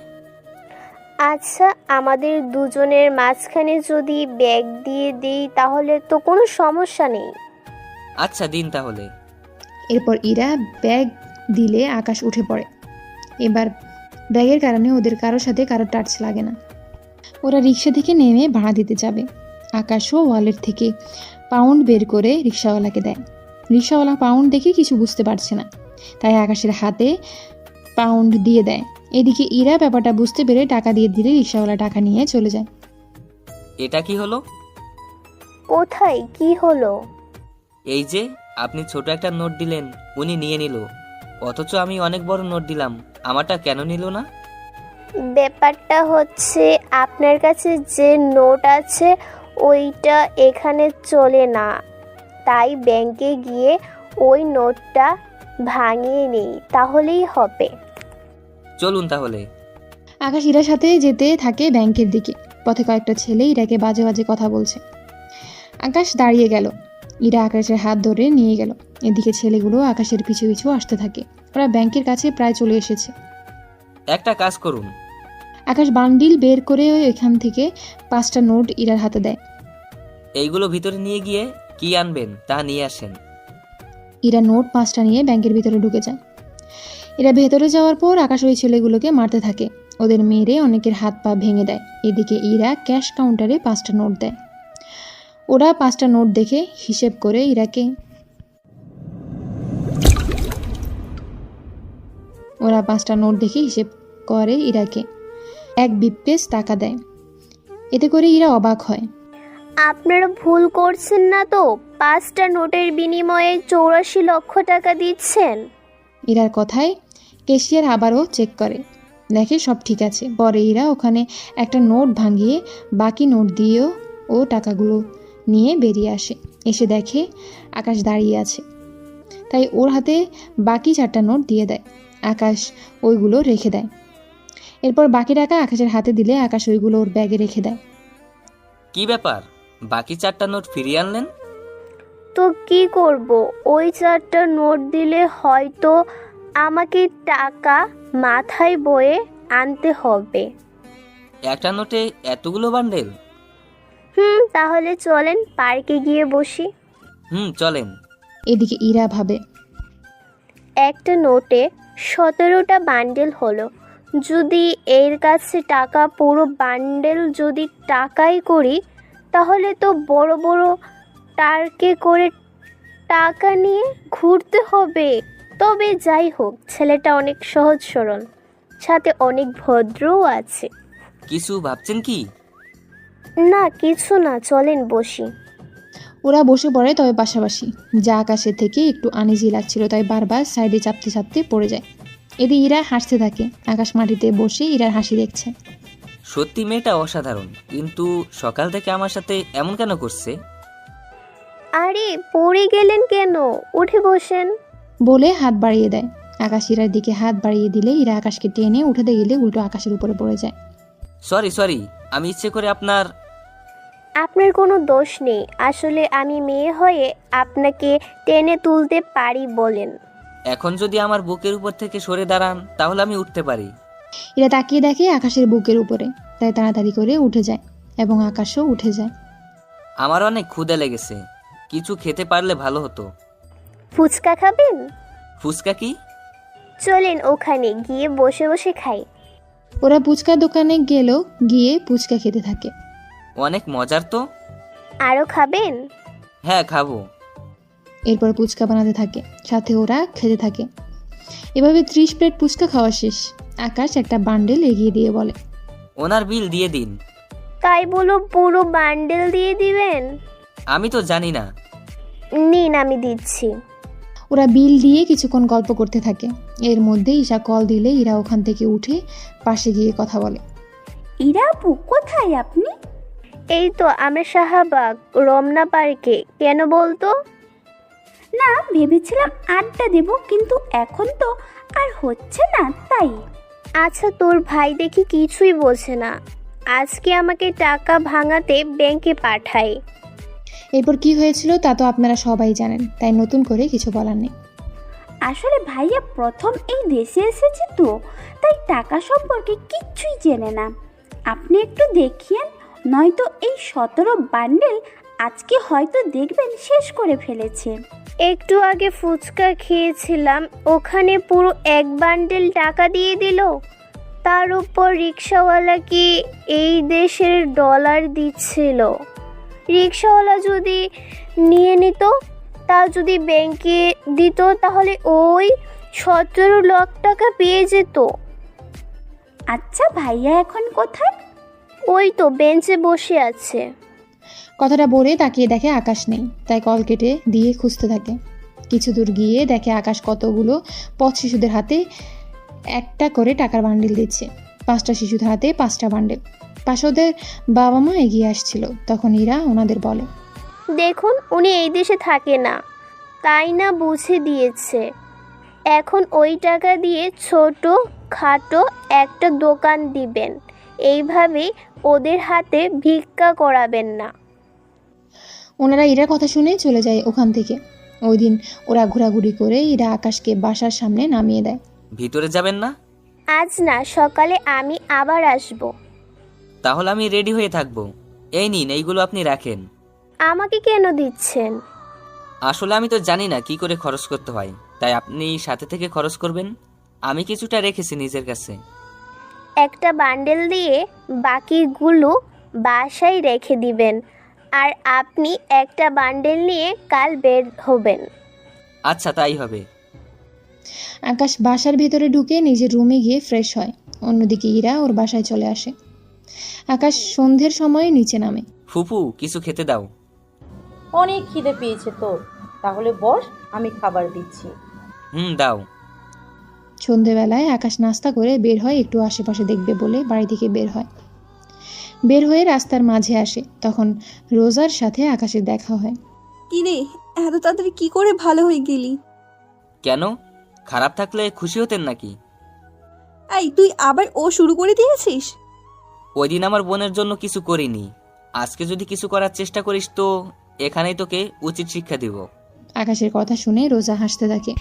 আচ্ছা, আমাদের দুজনের মাঝখানে যদি ব্যাগ দিয়ে দিই তাহলে তো কোনো সমস্যা নেই। আচ্ছা, দিন তাহলে। এরপর ইরা ব্যাগ দিলে আকাশ উঠে পড়ে। এবার ব্যাগের কারণে ওদের কারোর সাথে কারোর টাচ লাগে না। ওরা রিক্সা থেকে নেমে ভাড়া দিতে যাবে। আকাশও ওয়ালেট থেকে পাউন্ড বের করে রিক্সাওয়ালাকে দেয়। রিক্সাওয়ালা পাউন্ড দেখে কিছু বুঝতে পারছে না, তাই আকাশের হাতে পাউন্ড দিয়ে দেয়। এদিকে ইরা ব্যাপারটা বুঝতে পেরে টাকা দিয়ে দিলে রিক্সাওয়ালা টাকা নিয়ে চলে যায়। এটা কি হলো? কোথায় কি হলো? এই যে আপনি ছোট একটা নোট দিলেন, উনি নিয়ে নিল, অথচ আমি অনেক বড় নোট দিলাম, আমারটা কেন নিল না? ব্যাপারটা হচ্ছে আপনার কাছে যে নোট আছে ওইটা এখানে চলে না, তাই ব্যাংকে গিয়ে ওই নোটটা ভাঙিয়ে নিই, তাহলেই হবে। চলুন তাহলে। আকাশ ইরার সাথে যেতে থাকে ব্যাংকের দিকে। পথে কয়েকটা ছেলে ইরাকে বাজে বাজে কথা বলছে। আকাশ দাঁড়িয়ে গেল। ইরা আকাশের হাত ধরে নিয়ে গেল। এদিকে ছেলেগুলো আকাশের পিছু পিছু আসতে থাকে। ওরা ব্যাংকের কাছে প্রায় চলে এসেছে। একটা কাজ করুন। আকাশ বান্ডিল বের করে এখান থেকে 5টা নোট ইরার হাতে দেয়। এইগুলো ভিতরে নিয়ে গিয়ে কি আনবেন তা নিয়ে আসেন। ইরা নোট 5টা নিয়ে ব্যাংকের ভিতরে ঢুকে যায়। এরা ভেতরে যাওয়ার পর আকাশ ওই ছেলেগুলোকে মারতে থাকে। ওদের মেরে অনেকের হাত পা ভেঙে দেয়। এদিকে ইরা ক্যাশ কাউন্টারে 5টা নোট দেয়। ওরা 5টা নোট দেখে হিসেব করে ইরাকে এক বিপ্রেস টাকা দেয়। এতে করে ইরা অবাক হয়। আপনারা ভুল করছেন না তো? 5টা নোটের বিনিময়ে 84 লক্ষ টাকা দিচ্ছেন। ইরার কথায় ক্যাশিয়ার আবারও চেক করে, দেখে সব ঠিক আছে। পরে ইরা ওখানে একটা নোট ভাঙিয়ে বাকি নোট দিয়েও ও টাকাগুলো নিয়ে বেরিয়ে আসে। এসে দেখে আকাশ দাঁড়িয়ে আছে, তাই ওর হাতে বাকি 4টা নোট দিয়ে দেয়। আকাশ ওইগুলো রেখে দেয়। এরপর বাকি টাকা আকাশের হাতে দিলে আকাশ ওইগুলো ওর ব্যাগে রেখে দেয়। কি ব্যাপার, বাকি 4টা নোট ফিরিয়ে আনলেন? তো কি করব, ওই 4টা নোট দিলে হয়তো আমাকে টাকা মাথায় বয়ে আনতে হবে। একটা নোটে এতগুলো বান্ডেল? তাহলে চলেন পার্কে গিয়ে বসি। চলেন। এদিকে ইরা ভাবে, একটা নোটে 17টা বান্ডেল হলো। যদি এর কাছে টাকা পুরো বান্ডেল যদি টাকাই করি, তাহলে তো বড় বড় টার্কে করে টাকা নিয়ে ঘুরতে হবে। তবে যাই হোক, ছেলেটা অনেক সহজ সরল, সাথে অনেক ভদ্রও আছে। কিছু ভাবছেন কি? না, কিছু না, চলেন বসি। ওরা বসে পড়ে, তবে পাশাপাশি। যা আকাশের থেকে একটু আনইজি লাগছিল, তাই বারবার সাইডে চাপতে চাপতে পড়ে যায়। এতে ইরা হাসতে থাকে। আকাশ মাটিতে বসে ইরার হাসি দেখছে। সত্যি মেয়েটা অসাধারণ, কিন্তু সকাল থেকে আমার সাথে এমন কেন করছে? আরে পড়ে গেলেন কেন, উঠে বসেন বলে হাত বাড়িয়ে দেয়। আকাশ ইরার দিকে হাত বাড়িয়ে দিলে ইরা আকাশকে টেনে উঠাতে গেলে উল্টো আকাশের উপরে পড়ে যায়। সরি, আমি ইচ্ছে করে আপনার কোনো দোষ নেই। আসলে আমি মেয়ে হয়ে আপনাকে টেনে তুলতে পারি বলেন। এখন যদি আমার বুকের উপর থেকে সরে দাঁড়ান তাহলে আমি উঠতে পারি। এরা তাকিয়ে দেখে আকাশের বুকের উপরে, তাই তাড়াতাড়ি করে উঠে যায় এবং আকাশও উঠে যায়। আমার অনেক ক্ষুধা লেগেছে, কিছু খেতে পারলে ভালো হতো। ফুচকা খাবেন? ফুচকা কি? চলেন ওখানে গিয়ে বসে বসে খাই। ওরা ফুচকার দোকানে গিয়ে ফুচকা খেতে থাকে। অনেক মজার তো। আরো খাবেন? হ্যাঁ, খাবো। এরপর ফুচকা বানাতে থাকে, সাথে ওরা খেতে থাকে। এভাবে 30 প্লেট ফুচকা খাওয়া শেষ। আকাশ একটা বান্ডেল এগিয়ে দিয়ে বলে, ওনার বিল দিয়ে দিন। তাই বলো পুরো বান্ডেল দিয়ে দিবেন? আমি তো জানি না। নিন, আমি দিচ্ছি। ওরা বিল দিয়ে কিছুক্ষণ গল্প করতে থাকে। এর মধ্যে ঈশা কল দিলে ইরা ওখান থেকে উঠে পাশে গিয়ে কথা বলে। ইরা আপু, কোথায় আপনি? এই তো আমরা শাহবাগ রমনা পার্কে। কেন বলতো? না, ভেবেছিলাম আড্ডা দেব, কিন্তু এখন তো আর হচ্ছে না, তাই। আচ্ছা, তোর ভাই দেখি কিছুই বোঝে না। আজকে আমাকে টাকা ভাঙাতে ব্যাংকে পাঠায়। এরপর কি হয়েছিল তা তো আপনারা সবাই জানেন, তাই নতুন করে কিছু বলার নেই। আসলে ভাইয়া প্রথম এই দেশে এসেছে তো, তাই টাকা সম্পর্কে কিচ্ছুই জেনে না। আপনি একটু দেখিয়েন, নয়তো এই 17 বান্ডেল আজকে হয়তো দেখবেন শেষ করে ফেলেছে। একটু আগে ফুচকা খেয়েছিলাম, ওখানে পুরো 1 বান্ডেল টাকা দিয়ে দিল। তার উপর রিক্সাওয়ালা কি এই দেশের ডলার দিচ্ছিল। রিক্সাওয়ালা যদি নিয়ে নিত, তা যদি ব্যাংকে দিত, তাহলে ওই 17 লাখ টাকা পেয়ে যেত। আচ্ছা, ভাইয়া এখন কোথায়? ওই তো বেঞ্চে বসে আছে। কথাটা বলে তাকিয়ে দেখে আকাশ নেই, তাই কল কেটে দিয়ে খুঁজতে থাকে। কিছু দূর গিয়ে দেখে আকাশ কতগুলো পথ শিশুদের হাতে একটা করে টাকার বান্ডিল দিচ্ছে। 5টা শিশুদের হাতে 5টা বান্ডিল। পাশে ওদের বাবা মা এগিয়ে আসছিল। তখন ইরা ওনাদের বলে, দেখুন উনি এই দেশে থাকে না, তাই না বুঝে দিয়েছে। এখন ওই টাকা দিয়ে ছোট খাটো একটা দোকান দিবেন, এইভাবেই ওদের হাতে ভিক্ষা করাবেন না। ওনারা ইরার কথা শুনে চলে যায় ওখান থেকে। ওই দিন ওরা ঘোরাঘুরি করে ইরা আকাশকে বাসার সামনে নামিয়ে দেয়। ভিতরে যাবেন না? আজ না, সকালে আমি আবার আসব। তাহলে আমি রেডি হয়ে থাকবো। এই নিন, এইগুলো আপনি রাখেন। আমাকে কেন দিচ্ছেন? আসলে আমি তো জানি না কি করে খরচ করতে হয়, তাই আপনি সাথে থেকে খরচ করবেন। আমি কিছুটা রেখেছি নিজের কাছে। একটা বান্ডেল দিয়ে বাকিগুলো বাসায় রেখে দিবেন, আর আপনি একটা বান্ডেল নিয়ে কাল বের হবেন। আচ্ছা, তাই হবে। আকাশ বাসার ভেতরে ঢুকে নিজের রুমে গিয়ে ফ্রেশ হয়। অন্যদিকে ইরা ওর বাসায় চলে আসে। আকাশ সন্ধ্যের সময় নিচে নামে। ফুপু, কিছু খেতে দাও। অনেক খিদে পেয়েছে তোর, তাহলে বস, আমি খাবার দিচ্ছি। দাও। সন্ধেবেলায় আকাশ নাস্তা করে বের হয়, একটু আশেপাশে দেখবে বলে বাড়ি থেকে বের হয়। বের হয়ে রাস্তার মাঝে আসে, তখন রোজার সাথে আকাশের দেখা হয়। কিরে, এত তাড়াতাড়ি কি করে ভালো হয়ে গেলি? কেন, খারাপ থাকলে খুশি হতেন নাকি? এই তুই আবার ও শুরু করে দিয়েছিস? ওই দিন আমার বোনের জন্য কিছু করিনি, আজকে যদি কিছু করার চেষ্টা করিস তো এখানেই তোকে উচিত শিক্ষা দিব। আকাশের কথা শুনে রোজা হাসতে থাকে।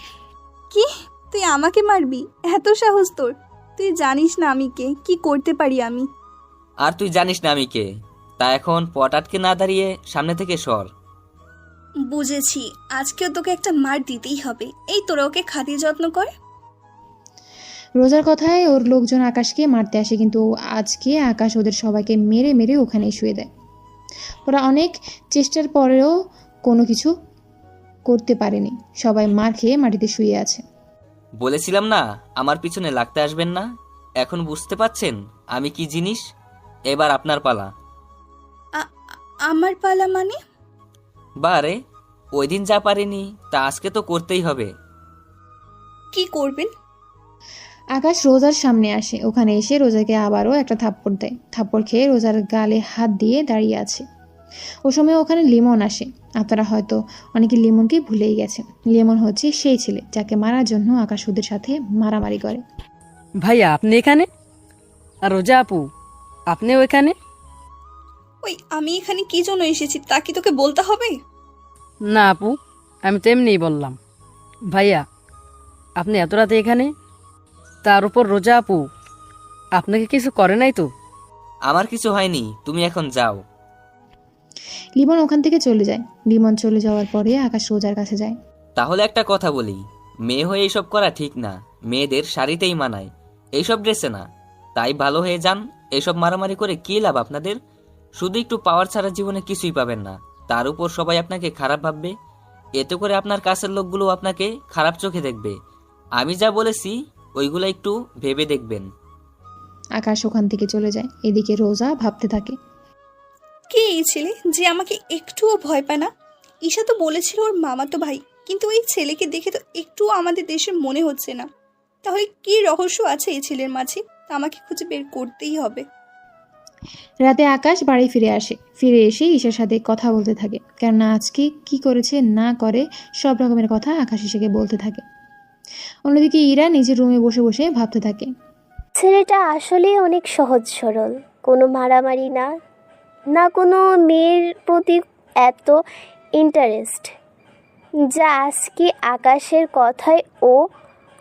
কি, তুই আমাকে মারবি? এত সাহস তোর? তুই জানিস না আমি কে, কি করতে পারি আমি। আর তুই জানিস না আমি কে, তা এখন পট আটকে না দাঁড়িয়ে সামনে থেকে সর। বুঝেছি, আজকেও তোকে একটা মার দিতেই হবে। এই তোরা ওকে খাতির যত্ন কর। রোজার কথায় ওর লোকজন আকাশকে মারতে আসে, কিন্তু আজকে আকাশ ওদের সবাইকে মেরে মেরে ওখানেই শুয়ে দেয়। ওরা অনেক চেষ্টার পরেও কোনো কিছু করতে পারেনি। সবাই মার খেয়ে মাটিতে শুয়ে আছে। বলেছিলাম না আমার পিছনে লাগতে আসবেন না? এখন বুঝতে পাচ্ছেন আমি কি জিনিস? এবার আপনার পালা। আমার পালা মানে? বারে, ওই দিন যা পারিনি তা আজকে তো করতেই হবে। কি করবেন? আকাশ রোজার সামনে আসে। ওখানে এসে রোজাকে আবারও একটা থাপ্পড় দেয়। থাপ্পড় খেয়ে রোজার গালে হাত দিয়ে দাঁড়িয়ে আছে। ও সময় ওখানে লিমন আসে। আপনারা হয়তো অনেকে লিমনকে ভুলেই গেছেন। লিমন হচ্ছে সেই ছেলে যাকে মারার জন্য আকাশ ওদের সাথে মারামারি করে। ভাইয়া আপনি এখানে? আর রোজা আপু আপনিও এখানে? ওই আমি এখানে কি জন্য এসেছি তা কি তোকে বলতে হবে? না আপু, আমি তো এমনিই বললাম। ভাইয়া আপনি এত রাতে এখানে? তার উপর রোজা আপু আপনাকে কিছু করে নাই তো? আমার কিছু হয়নি, তুমি এখন যাও। লিমন ওখান থেকে চলে যায়। লিমন চলে যাওয়ার পরে আকাশ রোজার কাছে যায়। তাহলে একটা কথা বলি, মেয়ে হয়ে এইসব করা ঠিক না। মেয়েদের শাড়িতেই মানায়, এইসব ড্রেসে না। তাই ভালো হয়ে যান। এইসব মারামারি করে কি লাভ আপনাদের? শুধু একটু পাওয়ার ছাড়া জীবনে কিছুই পাবেন না। তার উপর সবাই আপনাকে খারাপ ভাববে। এতে করে আপনার কাছের লোকগুলো আপনাকে খারাপ চোখে দেখবে। আমি যা বলেছি ওইগুলো একটু ভেবে দেখবেন। আকাশ ওখান থেকে চলে যায়। এদিকে রোজা ভাবতে থাকে, কে এই ছেলে যে আমাকে একটুও ভয় পায় না? ঈশা তো বলেছিল ওর মামাতো ভাই, কিন্তু এই ছেলেকে দেখে তো একটুও আমাদের দেশের মনে হচ্ছে না। তাহলে কি রহস্য আছে এই ছেলের মাঝে? তা আমাকে খুঁজে বের করতেই হবে। রাতে আকাশ বাড়ি ফিরে আসে। ফিরে এসে ঈশার সাথে কথা বলতে থাকে, কেননা আজকে কি করেছে না করে সব রকমের কথা আকাশ ঈশাকে বলতে থাকে। অন্যদিকে ইরা নিজের রুমে বসে বসে ভাবতে থাকে, ছেলেটা আসলে অনেক সহজ সরল, কোনো মারামারি না, না কোনো মেয়ের প্রতি এত ইন্টারেস্ট, যা আজকে আকাশের কথায় ও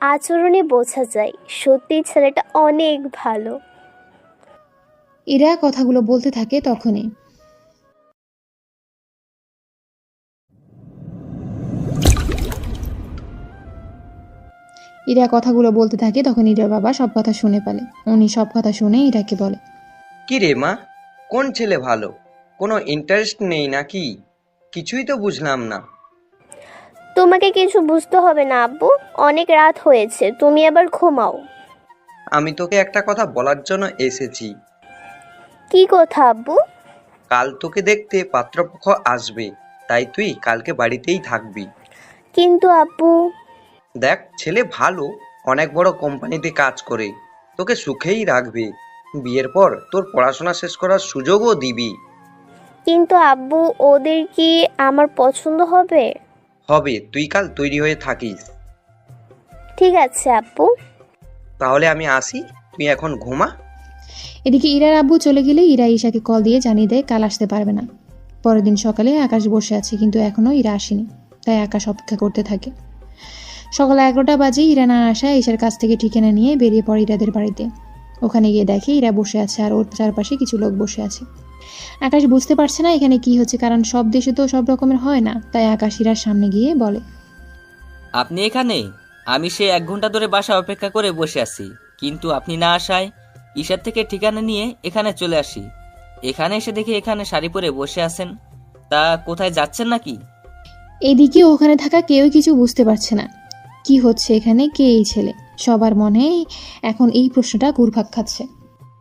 আচরণে বোঝা যায়। সত্যি ছেলেটা অনেক ভালো। ইরা কথাগুলো বলতে থাকে। তখনই ইরার বাবা সব কথা শুনে পেলে। উনি সব কথা শুনে ইরাকে বলে, কি রে মা, কোন ছেলে ভালো? কোনো ইন্টারেস্ট নেই নাকি? কিছুই তো বুঝলাম না। তোমাকে কিছু বুঝতে হবে না আব্বু, অনেক রাত হয়েছে, তুমি আবার ঘুমাও। আমি তোকে একটা কথা বলার জন্য এসেছি। কি কথা আব্বু? কাল তোকে দেখতে পাত্রপক্ষ আসবে, তাই তুই কালকে বাড়িতেই থাকবি। কিন্তু আপু, দেখ, ছেলে ভালো, অনেক বড় কোম্পানিতে কাজ করে, তোকে সুখেই রাখবে। বিয়ের পর তোর পড়াশোনা শেষ করার সুযোগও দিবি। কিন্তু আব্বু, ওদের কি আমার পছন্দ হবে? হবে, তুই কাল তৈরি হয়ে থাকিস। ঠিক আছে আপু। তাহলে আমি আসি, তুই এখন ঘুমা। এদিকে ইরার আব্বু চলে গেলে ইরা ঈশাকে কল দিয়ে জানিয়ে দেয় কাল আসতে পারবে না। পরের দিন সকালে আকাশ বসে আছে, কিন্তু এখনও ইরা আসেনি, তাই আকাশ অপেক্ষা করতে থাকে। সকাল 11টা বাজে ইরা না আসায় ঈশার কাছ থেকে ঠিকানা নিয়ে বেরিয়ে পড়ে ইরাদের বাড়িতে। ওখানে গিয়ে দেখে ইরা বসে আছে আর ওর চারপাশে কিছু লোক বসে আছে। আকাশ বুঝতে পারছে না এখানে কি হচ্ছে, কারণ সব দেশে তো সব রকমের হয় না। তাই আকাশ ইরার সামনে গিয়ে বলে, আপনি এখানে? আমি সে 1 ঘন্টা ধরে বাসা অপেক্ষা করে বসে আছি, কিন্তু আপনি না আসায় ঈশার থেকে ঠিকানা নিয়ে এখানে চলে আসি। এখানে এসে দেখি এখানে শাড়ি পরে বসে আছেন, তা কোথায় যাচ্ছেন নাকি? এদিকে ওখানে থাকা কেউ কিছু বুঝতে পারছে না কি হচ্ছে এখানে, কে এই ছেলে। সবার মনে এখন এই প্রশ্নটা ঘুরপাক খাচ্ছে।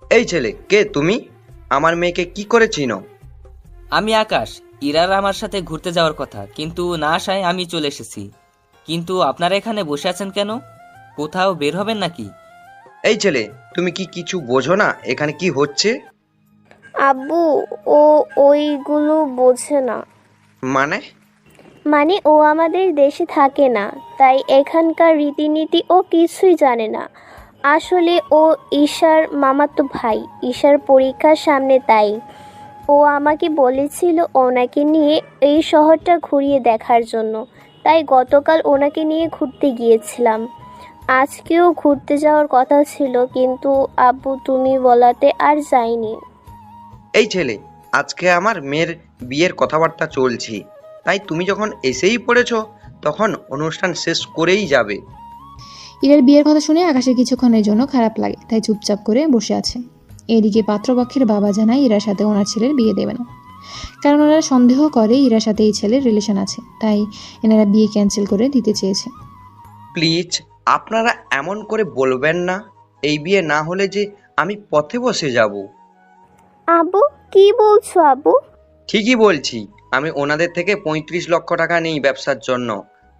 এই ছেলে কে তুমি? আমার মেয়েকে কি করে চিনো? আমি আকাশ, ইরার আমার সাথে ঘুরতে যাওয়ার কথা, কিন্তু না আসায় আমি চলে এসেছি। কিন্তু আপনারা এখানে বসে আছেন কেন? কোথাও বের হবেন নাকি? এই ছেলে, তুমি কি কিছু বোঝো না এখানে কি হচ্ছে? আব্বু, ও ওইগুলো বোঝে না। মানে ও আমাদের দেশে থাকে না, তাই এখানকার রীতিনীতি ও কিছুই জানে না। আসলে ও ঈশার মামাতো ভাই, ঈশার পরীক্ষার সামনে, তাই ও আমাকে বলেছিল ওনাকে নিয়ে এই শহরটা ঘুরিয়ে দেখার জন্য। তাই গতকাল ওনাকে নিয়ে ঘুরতে গিয়েছিলাম। আজকেও ঘুরতে যাওয়ার কথা ছিল, কিন্তু আব্বু তুমি বলাতে আর যাইনি। এই ছেলে, আজকে আমার মেয়ের বিয়ের কথাবার্তা চলছে, তাই তুমি যখন এসেই পড়েছো তখন অনুষ্ঠান শেষ করেই যাবে। ইরার বিয়ের কথা শুনে আকাশের কিছুক্ষণের জন্য খারাপ লাগে, তাই চুপচাপ করে বসে আছে। এদিকে পাত্রপক্ষের বাবা জানায় ইরার সাথে ওনার ছেলের বিয়ে দেবে না, কারণ ওরা সন্দেহ করে ইরার সাথে এই ছেলের রিলেশন আছে, তাই এনারা বিয়ে ক্যান্সেল করে দিতে চেয়েছে। প্লিজ, আপনারা এমন করে বলবেন না। এই বিয়ে না হলে যে আমি পথে বসে যাব। আব্বু, কি বলছো আব্বু? ঠিকই বলছি, আমি ওনাদের থেকে 35 লক্ষ টাকা নেই ব্যবসার জন্য।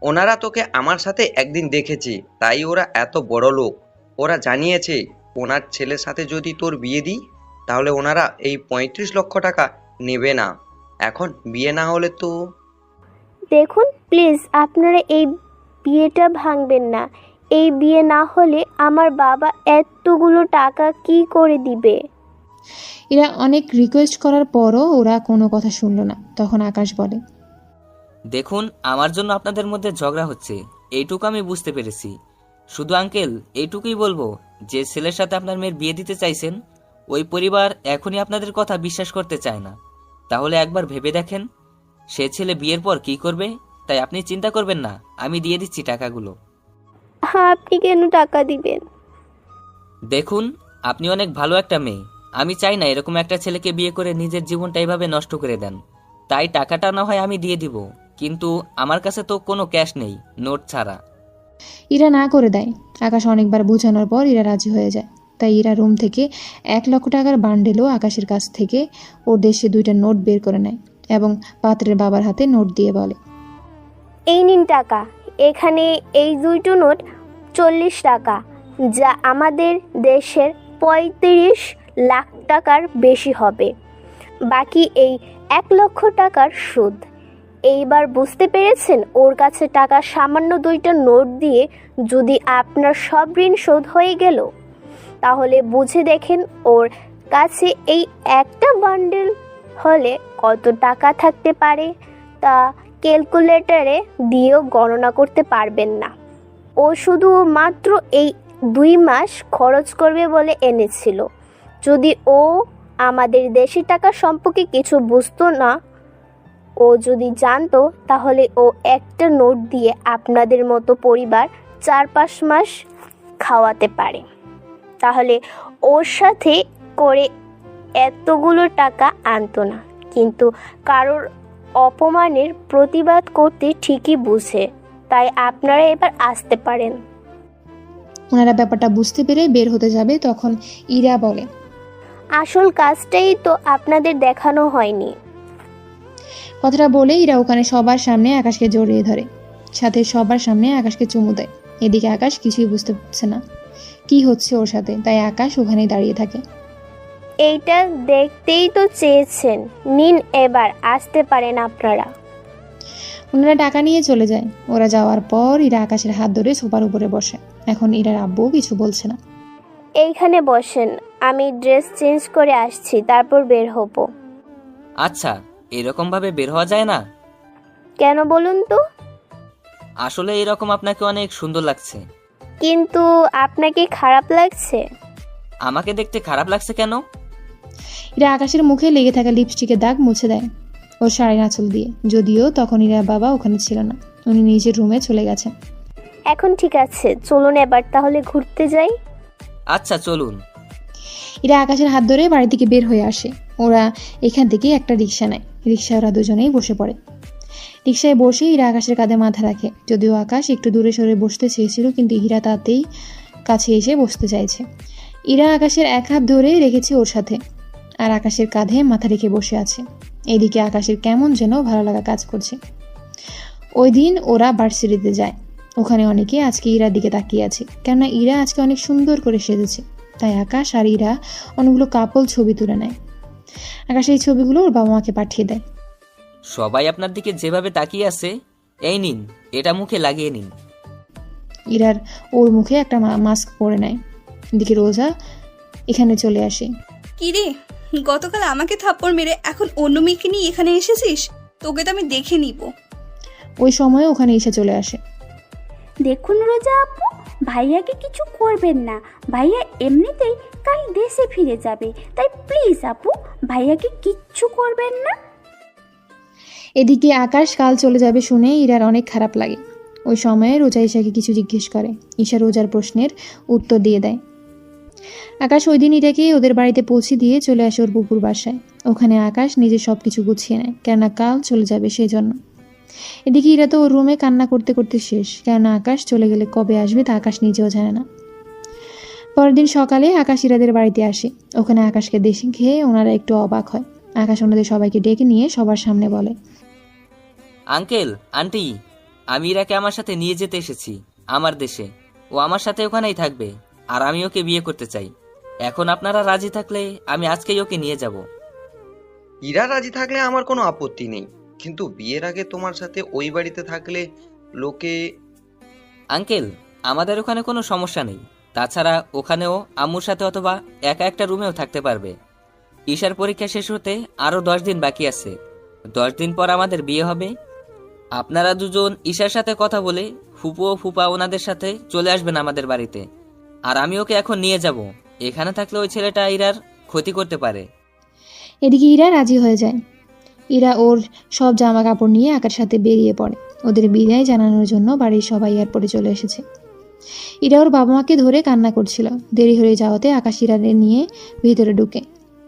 ওনারা তোকে আমার সাথে একদিন দেখেছে, তাই ওরা এত বড় লোক। ওরা জানিয়েছে ওনার ছেলের সাথে যদি তোর বিয়ে দিই তাহলে ওনারা এই 35 লক্ষ টাকা নেবে না। এখন বিয়ে না হলে তো। দেখুন প্লিজ, আপনারা এই বিয়েটা ভাঙবেন না। এই বিয়ে না হলে আমার বাবা এতগুলো টাকা কি করে দিবে? এরা অনেক রিকোয়েস্ট করার পরও ওরা কোনো কথা শুনলো না। তখন আকাশ বলে, দেখুন, আমার জন্য আপনাদের মধ্যে ঝগড়া হচ্ছে, এইটুকু আমি বুঝতে পেরেছি। শুধু আঙ্কেল এইটুকুই বলবো, যে ছেলের সাথে আপনার মেয়ের বিয়ে দিতে চাইছেন ওই পরিবার এখনই আপনাদের কথা বিশ্বাস করতে চায় না। তাহলে একবার ভেবে দেখেন সে ছেলে বিয়ের পর কি করবে। তাই আপনি চিন্তা করবেন না, আমি দিয়ে দিচ্ছি টাকাগুলো। আপনি কেন টাকা দিবেন? দেখুন, আপনি অনেক ভালো একটা মেয়ে, আমি চাই না এরকম একটা ছেলেকে বিয়ে করে নিজের জীবনটা এইভাবে নষ্ট করে দেন। তাই টাকাটা না হয় আমি দিয়ে দিব, কিন্তু আমার কাছে তো কোনো ক্যাশ নেই, নোট ছাড়া। ইরা না করে দেয়। আকাশ অনেকবার বোঝানোর পর ইরা রাজি হয়ে যায়। তাই ইরা রুম থেকে 1 লক্ষ টাকার বান্ডেলও আকাশের কাছ থেকে ওর দেশে 2টা নোট বের করে নেয় এবং পাত্রের বাবার হাতে নোট দিয়ে বলে, এই নিন টাকা। এখানে এই 2টো নোট 40 টাকা, যা আমাদের দেশের 35 লাখ টাকার বেশি হবে। বাকি এই 1 লক্ষ টাকার সুদ। এইবার বুঝতে পেরেছেন? ওর কাছে টাকা সামান্য 2টা নোট দিয়ে যদি আপনার সব ঋণ শোধ হয়ে গেল, তাহলে বুঝে দেখেন ওর কাছে এই একটা বান্ডেল হলে কত টাকা থাকতে পারে, তা ক্যালকুলেটরে দিয়েও গণনা করতে পারবেন না। ও শুধু মাত্র এই 2 মাস খরচ করবে বলে এনেছিল। যদি ও আমাদের দেশি টাকা সম্পর্কে কিছু বুঝতো না, ও যদি জানতো, তাহলে ও একটা নোট দিয়ে আপনাদের মতো পরিবার 4-5 মাস খাওয়াতে পারে। তাহলে ওর সাথে করে এতগুলো টাকা আনতো না। কিন্তু কারোর অপমানের প্রতিবাদ করতে ঠিকই বুঝে। তাই আপনারা এবার আসতে পারেন। ওনারা ব্যাপারটা বুঝতে পেরে বের হতে যাবে, তখন ইরা বলে, আসল কাজটাই তো আপনাদের দেখানো হয়নি। কথাটা বলে ইরা ওখানে সবার সামনে আকাশকে জড়িয়ে ধরে, সাথে সবার সামনে আকাশকে চুমু দেয়। এদিকে আকাশ কিছুই বুঝতে পারছে না কি হচ্ছে ওর সাথে, তাই আকাশ ওখানেই দাঁড়িয়ে থাকে। এইটা দেখতেই তো চেয়েছেন, নিন এবার আসতে পারেন আপনারা। ওনারা টাকা নিয়ে চলে যায়। ওরা যাওয়ার পর ইরা আকাশের হাত ধরে সোফার উপরে বসে। এখন ইরার আব্বু কিছু বলছে না। এইখানে বসেন, আমি ড্রেস চেঞ্জ করে আসছি, তারপর বের হব। আচ্ছা, এরকম ভাবে বের হওয়া যায় না? কেন বলুন তো? আসলে এরকম আপনাকে অনেক সুন্দর লাগছে। কিন্তু আপনাকে খারাপ লাগছে? আমাকে দেখতে খারাপ লাগছে কেন? ইরা আকাশের মুখে লেগে থাকা লিপস্টিকের দাগ মুছে দেয় ওর শাড়ির আঁচল দিয়ে। যদিও তখন ইরার বাবা ওখানে ছিল না, উনি নিজের রুমে চলে গেছেন। এখন ঠিক আছে, চলুন এবার তাহলে ঘুরতে যাই। আচ্ছা চলুন। ইরা আকাশের হাত ধরে বাড়ি থেকে বের হয়ে আসে। ওরা এখান থেকে একটা রিক্সা নেয়। রিক্সায় ওরা দুজনেই বসে পড়ে। রিক্সায় বসে ইরা আকাশের কাঁধে মাথা রাখে। যদিও আকাশ একটু দূরে সরে বসতে চেয়েছিল, কিন্তু ইরা তাতেই কাছে এসে বসতে চাইছে। ইরা আকাশের এক হাত ধরে রেখেছে ওর সাথে, আর আকাশের কাঁধে মাথা রেখে বসে আছে। এদিকে আকাশের কেমন যেন ভালো লাগা কাজ করছে। ওই দিন ওরা ভার্সিটিতে যায়। ওখানে অনেকে আজকে ইরার দিকে তাকিয়ে আছে, কেননা ইরা আজকে অনেক সুন্দর করে সেজেছে। তাই আকাশ আর ইরা অনেকগুলো কাপল ছবি তুলে নেয়। আকাশ এই ছবিগুলো ওর বাবা মাকে পাঠিয়ে দেয়। সবাই আপনার দিকে যেভাবে তাকিয়ে আছে, এই নিন, এটা মুখে লাগিয়ে নিন। ইরার ওর মুখে একটা মাস্ক পরে নেয়। এদিকে রোজা এখানে চলে আসে। কি রে, গতকাল আমাকে থাপ্পড় মেরে এখন অন্য মেয়েকে নিয়ে এখানে এসেছিস? তোকে তো আমি দেখে নিব। ওই সময় ওখানে এসে চলে আসে। দেখুন রোজা আপু, ভাইয়াকে কিছু করবেন না। ভাইয়া এমনিতেই কাল দেশে ফিরে যাবে, তাই প্লিজ আপু ভাইয়াকে কিচ্ছু করবেন না। এদিকে আকাশ কাল চলে যাবে শুনে ইরার অনেক খারাপ লাগে। ওই সময়ে রোজা ঈশাকে কিছু জিজ্ঞেস করে। ঈশা রোজার প্রশ্নের উত্তর দিয়ে দেয়। আকাশ ওই দিন ইরাকে ওদের বাড়িতে পৌঁছে দিয়ে চলে আসে ওর পুকুর বাসায়। ওখানে আকাশ নিজে সব কিছু গুছিয়ে নেয়, কেননা কাল চলে যাবে সেই জন্য। এদিকে ইরা তো ওর রুমে কান্না করতে করতে শেষ, কেননা আকাশ চলে গেলে কবে আসবে তা আকাশ নিজেও জানে না। পরের দিন সকালে আকাশ ইরাদের বাড়িতে আসে। ওখানে আকাশকে দেখে খেয়ে ওনারা একটু অবাক হয়। আকাশ ওনাদের সবাইকে ডেকে নিয়ে সবার সামনে বলে, আঙ্কেল, আন্টি, আমি ইরাকে আমার সাথে নিয়ে যেতে এসেছি আমার দেশে। ও আমার সাথে ওখানেই থাকবে, আর আমি ওকে বিয়ে করতে চাই। এখন আপনারা রাজি থাকলে আমি আজকেই ওকে নিয়ে যাব। ইরা রাজি থাকলে আমার কোনো আপত্তি নেই, কিন্তু বিয়ের আগে তোমার সাথে ওই বাড়িতে থাকলে লোকে... আঙ্কেল, আমাদের ওখানে কোনো সমস্যা নেই। তাছাড়া ওখানেও আম্মুর সাথে অথবা একা একটা রুমেও থাকতে পারবে। ঈশার পরীক্ষা শেষ হতে আরও 10 দিন বাকি আছে। 10 দিন পর আমাদের বিয়ে হবে। আপনারা দুজন ঈশার সাথে কথা বলে ফুপু ও ফুপা ওনাদের সাথে চলে আসবেন আমাদের বাড়িতে। আর আমি ওকে এখন নিয়ে যাব। এখানে থাকলে ওই ছেলেটা ইরার ক্ষতি করতে পারে। এদিকে ইরা রাজি হয়ে যায়। ইরা ওর সব জামা কাপড় নিয়ে আকার সাথে বেরিয়ে পড়ে। ওদের বিদায় জানানোর জন্য বাড়ির সবাই এয়ারপোর্টে চলে এসেছে। ইরা ওর বাবা মাকে ধরে কান্না করছিল। দেরি হয়ে যাওয়াতে আকাশ ইরাদের নিয়ে ভিতরে ঢুকে।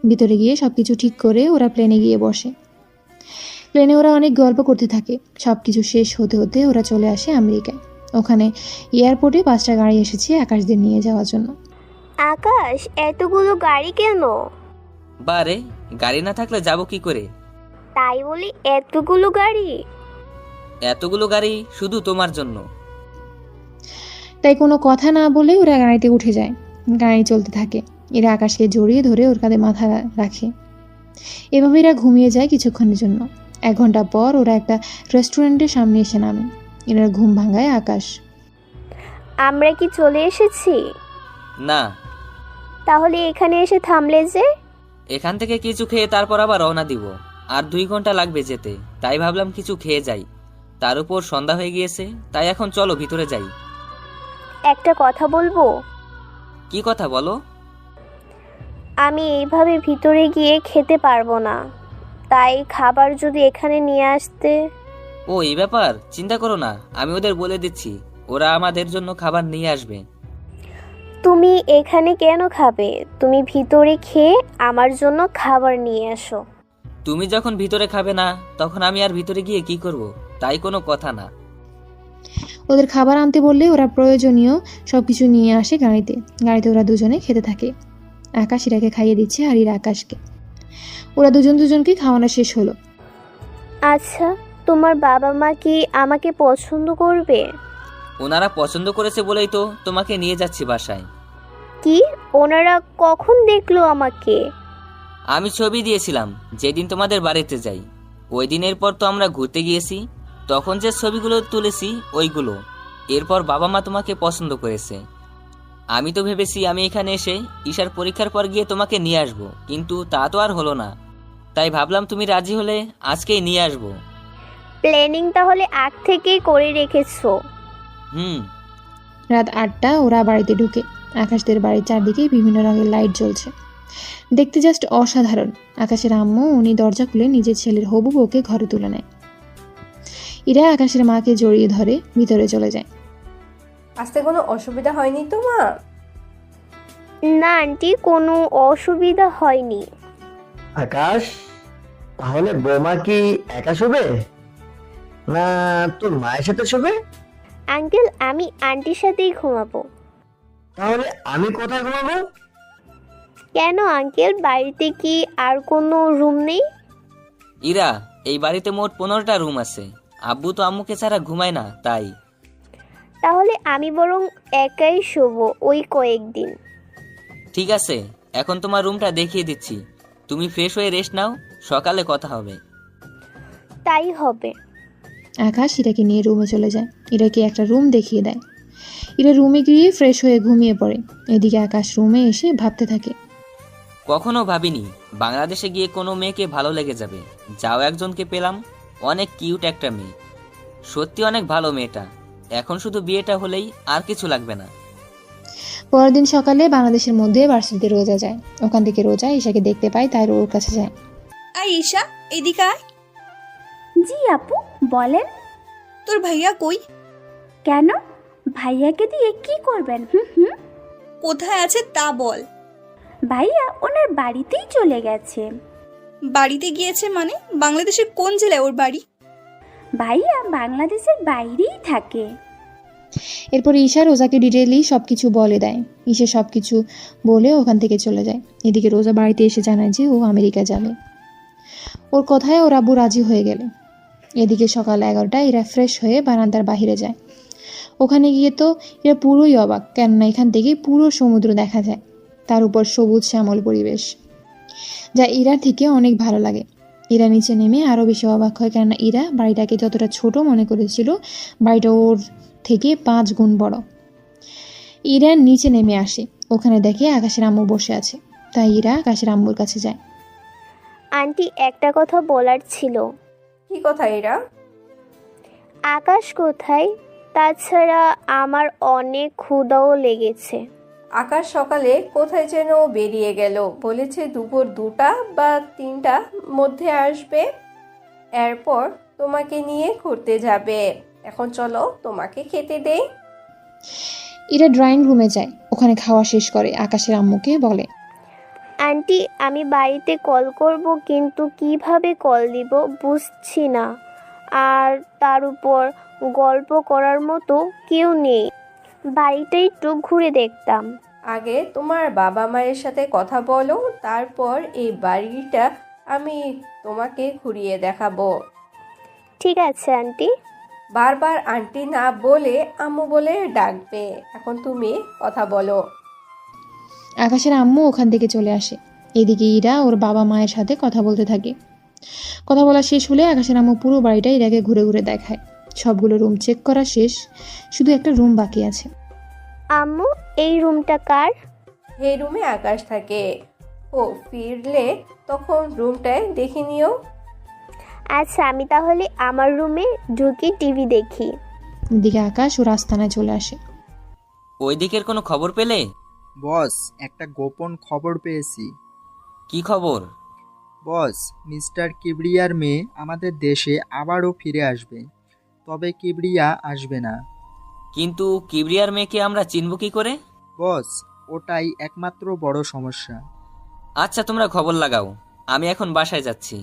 ভিতরে গিয়ে সবকিছু ঠিক করে ওরা প্লেনে গিয়ে বসে। প্লেনে ওরা অনেক গল্প করতে থাকে। সবকিছু শেষ হতে হতে ওরা চলে আসে আমেরিকায়। ওখানে এয়ারপোর্টে 5টা গাড়ি এসেছে আকাশদের নিয়ে যাওয়ার জন্য। আকাশ, এতগুলো গাড়ি কেন? বারে, গাড়ি না থাকলে যাব কি করে? তাই বলি এতগুলো গাড়ি? এতগুলো গাড়ি শুধু তোমার জন্য। তাই কোনো কথা না বলে ওরা গাড়িতে উঠে যায়। গাড়ি চলতে থাকে। এরা আকাশকে জড়িয়ে ধরে ওর কাঁধে মাথা রাখে। এভাবে এরা ঘুমিয়ে যায় কিছুক্ষণের জন্য। 1 ঘন্টা পর ওরা একটা রেস্টুরেন্টের সামনে এসে নামে। এরা ঘুম ভাঙায় আকাশ। আমরা কি চলে এসেছি? না। তাহলে এখানে এসে থামলে যে? এখান থেকে কিছু খেয়ে তারপর আবার রওনা দিব। আর 2 ঘন্টা লাগবে যেতে, তাই ভাবলাম কিছু খেয়ে যাই। তার উপর সন্ধ্যা হয়ে গিয়েছে, তাই এখন চলো ভিতরে যাই। একটা কথা বলবো? কি কথা বলো? আমি এইভাবে ভিতরে গিয়ে খেতে পারবো না, তাই খাবার যদি এখানে নিয়ে আসতে। ও, এই ব্যাপার, চিন্তা করো না, আমি ওদের বলে দিচ্ছি, ওরা আমাদের জন্য খাবার নিয়ে আসবে। তুমি এখানে কেন খাবে? তুমি ভিতরে খেয়ে আমার জন্য খাবার নিয়ে আসো। তুমি যখন ভিতরে খাবে না, তখন আমি আর ভিতরে গিয়ে কি করব? তাই কোনো কথা না। ওদের খাবার আনতে বললে ওরা প্রয়োজনীয় সবকিছু নিয়ে আসে গাড়িতে। গাড়িতে ওরা দুজনে খেতে থাকে। আকাশ ইরাকে খাইয়ে দিচ্ছে আর ইরা আকাশকে। ওরা দুজনকে খাওয়ানো শেষ হলো। আচ্ছা, তোমার বাবা মা কি আমাকে পছন্দ করবে? ওনারা পছন্দ করেছে বলেই তো তোমাকে নিয়ে যাচ্ছি বাসায়। কি, ওনারা কখন দেখলো আমাকে? আমি ছবি দিয়েছিলাম যেদিন তোমাদের বাড়িতে যাই, ওই দিনের পর তো আমরা ঘুরতে গিয়েছি, তখন যে ছবিগুলো তুলেছি ওইগুলো। এরপর বাবা মা তোমাকে পছন্দ করেছে। আমি তো ভেবেছি আমি এখানে এসে ঈশার পরীক্ষার পর গিয়ে তোমাকে নিয়ে আসবো, কিন্তু তা তো আর হলো না। তাই ভাবলাম তুমি রাজি হলে আজকেই নিয়ে আসবো। প্ল্যানিং তাহলে আগ থেকেই করে রেখেছো? হুম। রাত 8টা ওরা বাড়িতে ঢুকে। আকাশদের বাড়ির চারদিকে বিভিন্ন রঙের লাইট জ্বলছে, দেখতে জাস্ট অসাধারণ। আকাশের আম্মু উনি দরজা খুলে নিজের ছেলের হবু বউকে ঘরে তুলে নেয়। ইরা আকাশের মাকে জড়িয়ে ধরে ভিতরে চলে যায়। আসতে কোনো অসুবিধা হয়নি তো মা? না আন্টি, কোনো অসুবিধা হয়নি। আকাশ, তাহলে বৌমা কি একা শোবে না তোর মায়ের সাথে শোবে? আঙ্কেল, আমি আন্টির সাথেই ঘুমাবো। তাহলে আমি কোথায় ঘুমাবো? কেন আঙ্কেল, বাড়িতে কি আর কোনো রুম নেই? ইরা, এই বাড়িতে মোট 15টা রুম আছে। আব্বু তো আম্মুকে ছাড়া ঘুমায় না, তাই। তাহলে আমি বরং একাই শোবো ওই কয়েকদিন। ঠিক আছে, এখন তোমার রুমটা দেখিয়ে দিচ্ছি। তুমি ফ্রেশ হয়ে রেস্ট নাও, সকালে কথা হবে। তাই হবে। আকাশ ইরাকে নিয়ে রুমে চলে যায়। ইরাকে একটা রুম দেখিয়ে দেয়। ইরা রুমে গিয়ে ফ্রেশ হয়ে ঘুমিয়ে পড়ে। এদিকে আকাশ রুমে এসে ভাবতে থাকে। কখনো ভাবিনি বাংলাদেশে গিয়ে কোনো মেয়েকে ভালো লেগে যাবে। যাও একজনকে পেলাম, অনেক কিউট একটা মেয়ে, সত্যি অনেক ভালো মেয়েটা। এখন শুধু বিয়েটা হলেই আর কিছু লাগবে না। পরের দিন সকালে বাংলাদেশের মধ্যে ভার্সিটিতে রোজা যায়। ওখান থেকে রোজা ঈশাকে দেখতে পায়, তাই ওর কাছে যায়। আয় ঈশা, এদিকে আয়। জি আপু, বলেন। তোর ভাইয়া কই? কেন, ভাইয়াকে দিয়ে কি করবেন? হুম, কোথায় আছে তা বল। ভাইয়া ওনার বাড়িতেই চলে গেছে। বাড়িতে গিয়েছে মানে? বাংলাদেশের কোন জেলায় ওর বাড়ি? ভাইয়া বাংলাদেশের বাইরেই থাকে। এরপর ঈশা রোজাকে ডিটেইলি সবকিছু বলে দেয়। ঈশা সবকিছু বলে ওখান থেকে চলে যায়। এদিকে রোজা বাড়িতে এসে জানায় যে ও আমেরিকা যাবে। ওর কথায় ওর আব্বু রাজি হয়ে গেল। এদিকে সকাল 11টায় এরা ফ্রেশ হয়ে বারান্দার বাইরে যায়। ওখানে গিয়ে তো এরা পুরোই অবাক, কেননা এখান থেকে পুরো সমুদ্র দেখা যায়, তার উপর সবুজ শ্যামল পরিবেশ, যা ইরার থেকে অনেক ভালো লাগে। ইরা নিচে নেমে আরও বেশি অবাক হয়, কেননা ইরা বাড়িটাকে যতটা ছোট মনে করেছিল, বাড়িটা ওর থেকে 5 গুণ বড়। ইরা নিচে নেমে আসে, ওখানে দেখে আকাশের আম্মু বসে আছে, তাই ইরা আকাশের আম্মুর কাছে যায়। আন্টি, একটা কথা বলার ছিল। কি কথা এরা? আকাশ কোথায়? তাছাড়া আমার অনেক ক্ষুধাও লেগেছে। আকাশ সকালে কোথায় যেন বেরিয়ে গেল, বলেছে দুপুর 2টা বা 3টার মধ্যে আসবে। এরপর তোমাকে নিয়ে ঘুরতে যাবে। এখন চলো তোমাকে খেতে দেই। ইরা ড্রয়িং রুমে যায়, ওখানে খাওয়া শেষ করে আকাশের আম্মুকে বলে, আন্টি, আমি বাড়িতে কল করব, কিন্তু কিভাবে কল দিব বুঝছি না। আর তার উপর গল্প করার মতো কেউ নেই। বাড়িটা একটু ঘুরে দেখতাম। আগে তোমার বাবা মায়ের সাথে কথা বলো, তারপর এই বাড়িটা আমি তোমাকে ঘুরিয়ে দেখাবো। ঠিক আছে আন্টি। বারবার আন্টি না বলে আম্মু বলে ডাকবে। এখন তুমি কথা বলো। আকাশের আম্মু ওখান থেকে চলে আসে। এদিকে ইরা ওর বাবা মায়ের সাথে কথা বলতে থাকে। কথা বলা শেষ হলে আকাশের আম্মু পুরো বাড়িটা ইরাকে ঘুরে ঘুরে দেখায়। সবগুলো রুম চেক করা শেষ, শুধু একটা রুম বাকি আছে। আম্মু, এই রুমটা কার? এই রুমে আকাশ থাকে। ও ফিরলে তখন রুমটায় দেখে নিও। আচ্ছা, আমি তাহলে আমার রুমে ঢুকে টিভি দেখি। এদিকে আকাশ ওর আস্তানায় চলে আসে। ওই দিকের কোনো খবর পেলে? বস, একটা গোপন খবর পেয়েছি। কি খবর? বস, মিস্টার কিবরিয়ার মেয়ে আমাদের দেশে আবারও ফিরে আসবে, তবে কিবরিয়া আসবে না। কিন্তু কিবরিয়ার মেয়েকে আমরা চিনব কি করে? বস, ওটাই একমাত্র বড় সমস্যা। আচ্ছা, তোমরা খবর লাগাও, আমি এখন বাসায় যাচ্ছি।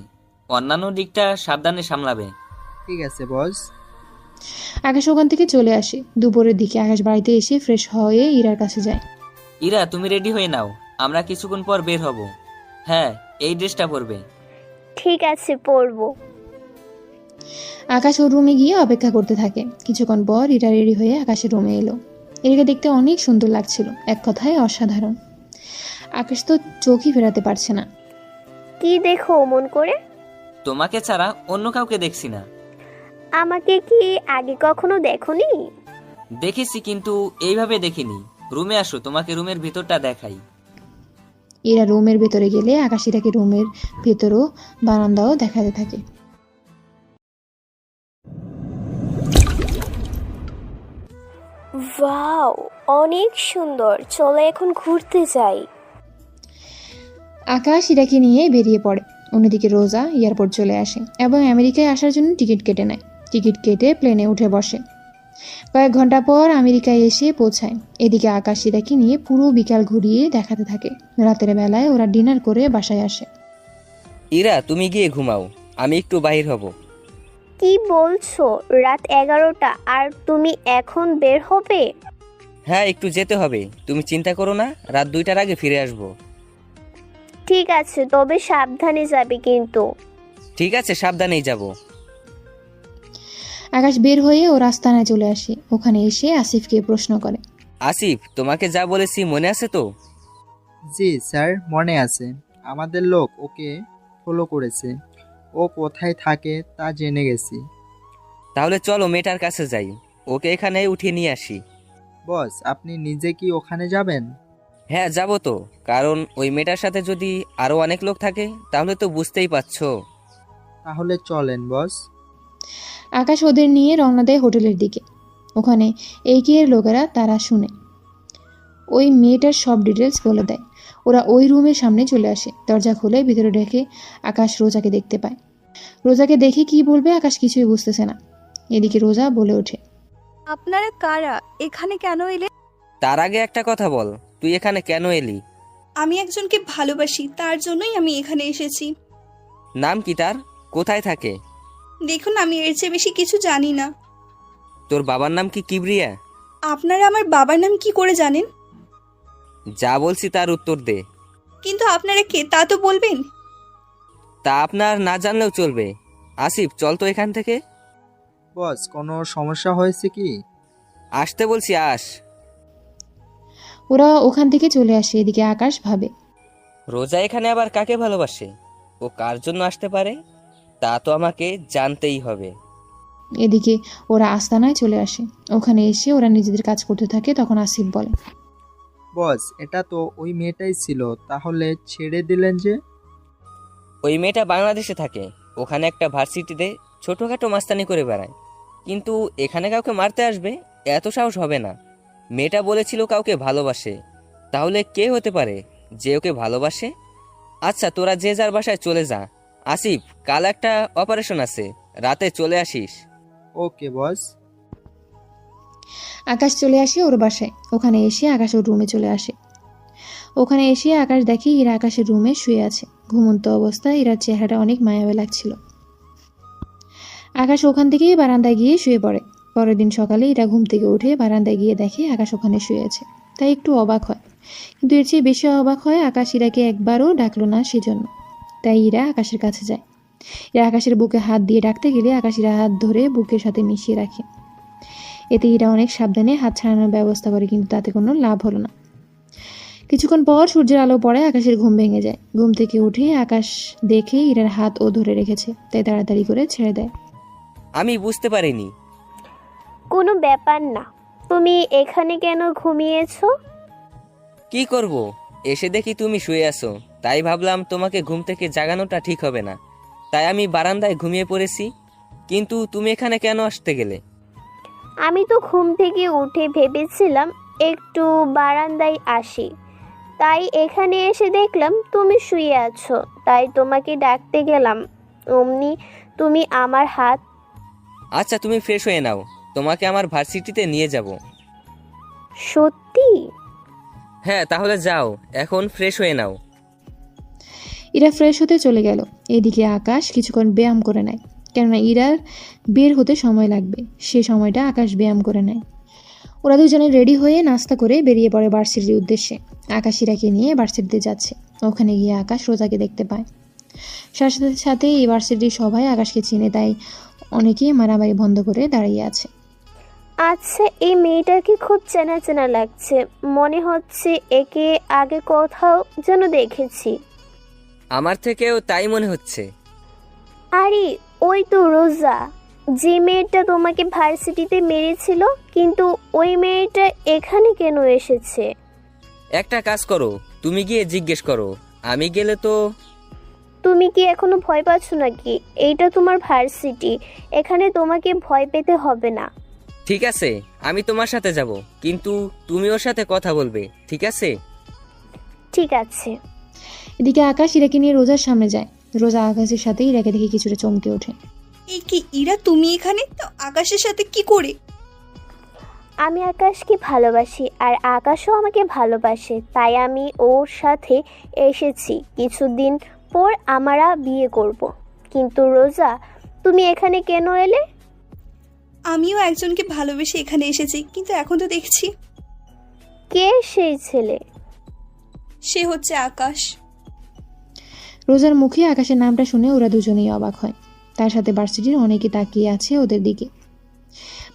অন্যান্য দিকটা সাবধানে সামলাবে। ঠিক আছে বস। আকাশ ওখান থেকে চলে আসে। দুপুরের দিকে আকাশ বাড়িতে এসে ফ্রেশ হয়ে ইরার কাছে যায়। ইরা, তুমি রেডি হয়ে নাও, আমরা কিছুক্ষণ পর বের হব। হ্যাঁ, এই ড্রেসটা পরবে। ঠিক আছে, পরবো। আকাশ ওর রুমে গিয়ে অপেক্ষা করতে থাকে। কিছুক্ষণ পর ইরা রেডি হয়ে আকাশের রুমে এলো। এটাকে দেখতে অনেক সুন্দর লাগছিল, এক কথায় অসাধারণ। আকাশ তো চোখই ফেরাতে পারছে না। কি দেখো মন করে? তোমাকে ছাড়া অন্য কাউকে দেখছি না। আমাকে কি আগে কখনো দেখোনি? দেখেছি, কিন্তু এইভাবে দেখিনি। রুমে আসো, তোমাকে রুমের ভিতরটা দেখাই। এরা রুমের ভেতরে গেলে আকাশ ইরাকে রুমের ভেতরও বারান্দাও দেখাতে থাকে। ওয়াও, অনেক সুন্দর, চলো এখন ঘুরতে যাই। আকাশ ইরাকে নিয়ে বেরিয়ে পড়ে। অন্যদিকে রোজা এয়ারপোর্ট চলে আসে এবং আমেরিকায় আসার জন্য টিকিট কেটে নেয়। টিকিট কেটে প্লেনে উঠে বসে। কয়েক ঘন্টা পর আমেরিকায় এসে পৌঁছায়। এদিকে আকাশ ইরাকে নিয়ে পুরো বিকাল ঘুরিয়ে দেখাতে থাকে। রাতের বেলায় ওরা ডিনার করে বাসায় আসে। ইরা, তুমি গিয়ে ঘুমাও, আমি একটু বাহির হব। কি বলছো? রাত 11টা আর তুমি এখন বের হবে? হ্যাঁ, একটু যেতে হবে। তুমি চিন্তা করো না, রাত 2টার আগে ফিরে আসবো। ঠিক আছে, তবে সাবধানে যাবে কিন্তু। ঠিক আছে, সাবধানেই যাব। আকাশ বের হয়ে ও রাস্তায় চলে আসে। ওখানে এসে আসিফকে প্রশ্ন করে। আসিফ, তোমাকে যা বলেছি মনে আছে তো? জি স্যার, মনে আছে। আমাদের লোক ওকে ফলো করেছে। ও কোথায় থাকে তা জেনে গেছি। তাহলে চলো মেয়েটার কাছে যাই, ওকে এখানে উঠিয়ে নিয়ে আসি। বস, আপনি নিজে কি ওখানে যাবেন? হ্যাঁ, যাব তো, কারণ ওই মেয়েটার সাথে যদি আরো অনেক লোক থাকে তাহলে তো বুঝতেই পারছো। তাহলে চলেন বস। আকাশ ওদের নিয়ে রওনা দেয় হোটেলের দিকে। ওখানে এর লোকেরা তারা শুনে ওই মেয়েটার সব ডিটেলস বলে দেয়। ওরা ওই রুমের সামনে চলে আসে। দরজা খুলে ভিতরে ঢেকে আকাশ রোজাকে দেখতে পায়। রোজাকে দেখে কি বলবে আকাশ কিছুই বুঝতেছে না। এদিকে রোজা বলে ওঠে, আপনারা কারা? এখানে কেন এলে? তার আগে একটা কথা বল, তুই এখানে কেন এলি? আমি একজনকে ভালোবাসি, তার জন্যই আমি এখানে এসেছি। নাম কি তার? কোথায় থাকে? দেখুন, আমি এর চেয়ে বেশি কিছু জানি না। তোর বাবার নাম কি কিবরিয়া? আপনারা আমার বাবার নাম কি করে জানেন? যা বলছি তার উত্তর দে। কিন্তু আপনারা কে তা তো বলবেন। তা আপনার না জানলেও চলবে। আসিফ, চল তো এখান থেকে। বস, কোনো সমস্যা হয়েছে কি? আসতে বলছি, আস। ওরা ওখান থেকে চলে আসে। এদিকে আকাশ ভাবে, রোজা এখানে আবার কাকে ভালোবাসে? ও কার জন্য আসতে পারে তা তো আমাকে জানতেই হবে। এদিকে ওরা আস্তানায় চলে আসে। ওখানে এসে ওরা নিজেদের কাজ করতে থাকে। তখন আসিফ বলে, বস, এটা তো ওই মেয়েটাই ছিল, তাহলে ছেড়ে দিলেন যে? ওই মেয়েটা বাংলাদেশে থাকে। ওখানে একটা ভার্সিটিতে ছোটোখাটো মাস্তানি করে বেড়ায়, কিন্তু এখানে কাউকে মারতে আসবে এত সাহস হবে না। মেয়েটা বলেছিল কাউকে ভালোবাসে। তাহলে কে হতে পারে যে ওকে ভালোবাসে? আচ্ছা, তোরা যে যার বাসায় চলে যা। আসিফ, কাল একটা অপারেশন আছে, রাতে চলে আসিস। ওকে বস। আকাশ চলে আসে ওর বাসায়। ওখানে এসে আকাশ ওর রুমে চলে আসে। ওখানে এসে আকাশ দেখে ইরা আকাশের রুমে শুয়ে আছে। ঘুমন্ত অবস্থায় ইরার চেহারাটা অনেক মায়াবী লাগছিল। আকাশ ওখান থেকেই বারান্দায় গিয়ে শুয়ে পড়ে। পরের দিন সকালে ইরা ঘুম থেকে উঠে বারান্দায় গিয়ে দেখে আকাশ ওখানে শুয়ে আছে। তাই একটু অবাক হয়, কিন্তু এর চেয়ে বেশি অবাক হয় আকাশ ইরাকে একবারও ডাকলো না সেজন্য। তাই ইরা আকাশের কাছে যায়। ইরা আকাশের বুকে হাত দিয়ে ডাকতে গেলে আকাশ ইরা হাত ধরে বুকের সাথে মিশিয়ে রাখে। এতে ইরা অনেক সাবধানে হাত ছাড়ানোর ব্যবস্থা করে, কিন্তু তাতে কোনো লাভ হলো না। কিছুক্ষণ পর সূর্যের আলো পড়ে আকাশের ঘুম ভেঙে যায়। ঘুম থেকে উঠে আকাশ দেখে ইরার হাত ও ধরে রেখেছে, তাই তাড়াতাড়ি করে ছেড়ে দেয়। আমি বুঝতে পারিনি। কোনো ব্যাপার না, তুমি এখানে কেন ঘুমিয়েছো? কি করব, এসে দেখি তুমি শুয়ে আছো, তাই ভাবলাম তোমাকে ঘুম থেকে জাগানোটা ঠিক হবে না, তাই আমি বারান্দায় ঘুমিয়ে পড়েছি। কিন্তু তুমি এখানে কেন আসতে গেলে? আমি তো ঘুম থেকে উঠে ভেবেছিলাম একটু বারান্দায় আসি, তাই এখানে এসে দেখলাম তুমি শুয়ে আছো, তাই তোমাকে ডাকতে গেলাম। অমনি তুমি আমার হাত। আচ্ছা, তুমি ফ্রেশ হয়ে নাও, তোমাকে আমার ভার্সিটিতে নিয়ে যাব। সত্যি? হ্যাঁ, তাহলে যাও, এখন ফ্রেশ হয়ে নাও। ইরা ফ্রেশ হতে চলে গেল। এদিকে আকাশ কিছুক্ষণ ব্যায়াম করে নেয়, কেননা ইরার বের হতে সময় লাগবে। সে সময়টা আকাশ ব্যায়াম করে নেয়। ওরা দুজনে রেডি হয়ে নাস্তা করে বেরিয়ে পড়ে ভার্সিটির উদ্দেশ্যে। আকাশ ইরাকে নিয়ে ভার্সিটিতে যাচ্ছে। ওখানে গিয়ে আকাশ রোজাকে দেখতে পায়। সাথে সাথে এই ভার্সিটির সবাই আকাশকে চিনে, তাই অনেকেই মারামারি বন্ধ করে দাঁড়িয়ে আছে। আচ্ছা, এই মেয়েটাকে খুব চেনা চেনা লাগছে, মনে হচ্ছে একে আগে কোথাও যেন দেখেছি। আমার থেকেও তাই মনে হচ্ছে। আরে ওই তো রোজা, যে মেয়েটা তোমাকে ভার্সিটিতে মেরেছিল, কিন্তু ওই মেয়েটা এখানে কেন এসেছে? একটা কাজ করো, তুমি গিয়ে জিজ্ঞেস করো, আমি গেলে তো। তুমি কি এখনো ভয় পাচ্ছ নাকি? এইটা তোমার ভার্সিটি, এখানে তোমাকে ভয় পেতে হবে না। ঠিক আছে, আমি তোমার সাথে যাব, কিন্তু তুমি ওর সাথে কথা বলবে, ঠিক আছে? ঠিক আছে। এদিকে আকাশ ইরাকে নিয়ে রোজার সামনে যায়। রোজা আকাশের সাথে ইরাকে দেখে কিছুটা চমকে ওঠে। এই কি ইরা, তুমি এখানে? তো আকাশের সাথে কি করে? আমি আকাশকে ভালোবাসি আর আকাশও আমাকে ভালোবাসে, তাই আমি ওর সাথে এসেছি। কিছুদিন পর আমরা বিয়ে করব। কিন্তু রোজা, তুমি এখানে কেন এলে? আমিও একজনকে ভালোবেসে এখানে এসেছি, কিন্তু এখন তো দেখছি। কে সেই ছেলে? সে হচ্ছে আকাশ। রোজার মুখে আকাশের নামটা শুনে ওরা দুজনেই অবাক হয়। তার সাথে ভার্সিটির অনেকে তাকিয়ে আছে ওদের দিকে।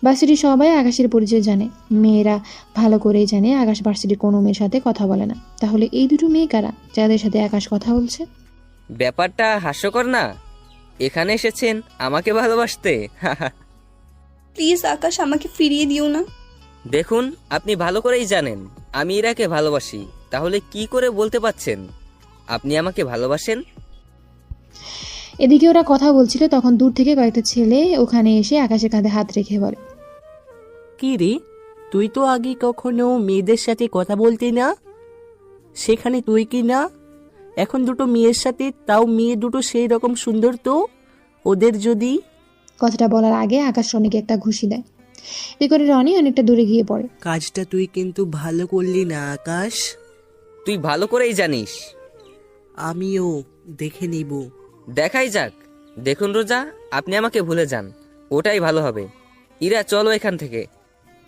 ভার্সিটির সবাই আকাশের পরিচয় জানে। মেয়েরা ভালো করেই জানে আকাশ ভার্সিটির কোনো মেয়ের সাথে কথা বলে না। তাহলে এই দুটো মেয়ে কারা যাদের সাথে আকাশ কথা বলছে? ব্যাপারটা হাস্যকর না? এখানে এসেছেন আমাকে ভালোবাসতে। প্লিজ আকাশ, আমাকে ফিরিয়ে দিও না। দেখুন, আপনি ভালো করেই জানেন আমি ইরাকে ভালোবাসি, তাহলে কি করে বলতে পারছেন আপনি আমাকে ভালোবাসেন? এদিকে ওরা কথা বলছিল, তখন দূর থেকে কয়েকটা ছেলে ওখানে এসে আকাশের কাঁধে হাত রেখে বলে, কি রে, তুই তো আগে কখনো মেয়েদের সাথে কথা বলতি না, সেখানে তুই কি না এখন দুটো মেয়ের সাথে, তাও মেয়ে দুটো সেই রকম সুন্দর, তো ওদের যদি। কথাটা বলার আগে আকাশ রনিকে একটা ঘুষি দেয়। এ করে রনি অনেকটা দূরে গিয়ে পড়ে। কাজটা তুই কিন্তু ভালো করলি না আকাশ। তুই ভালো করেই জানিস। আমিও দেখে নিব। দেখাই যাক। দেখুন রোজা, আপনি আমাকে ভুলে যান, ওটাই ভালো হবে। ইরা, চলো এখান থেকে।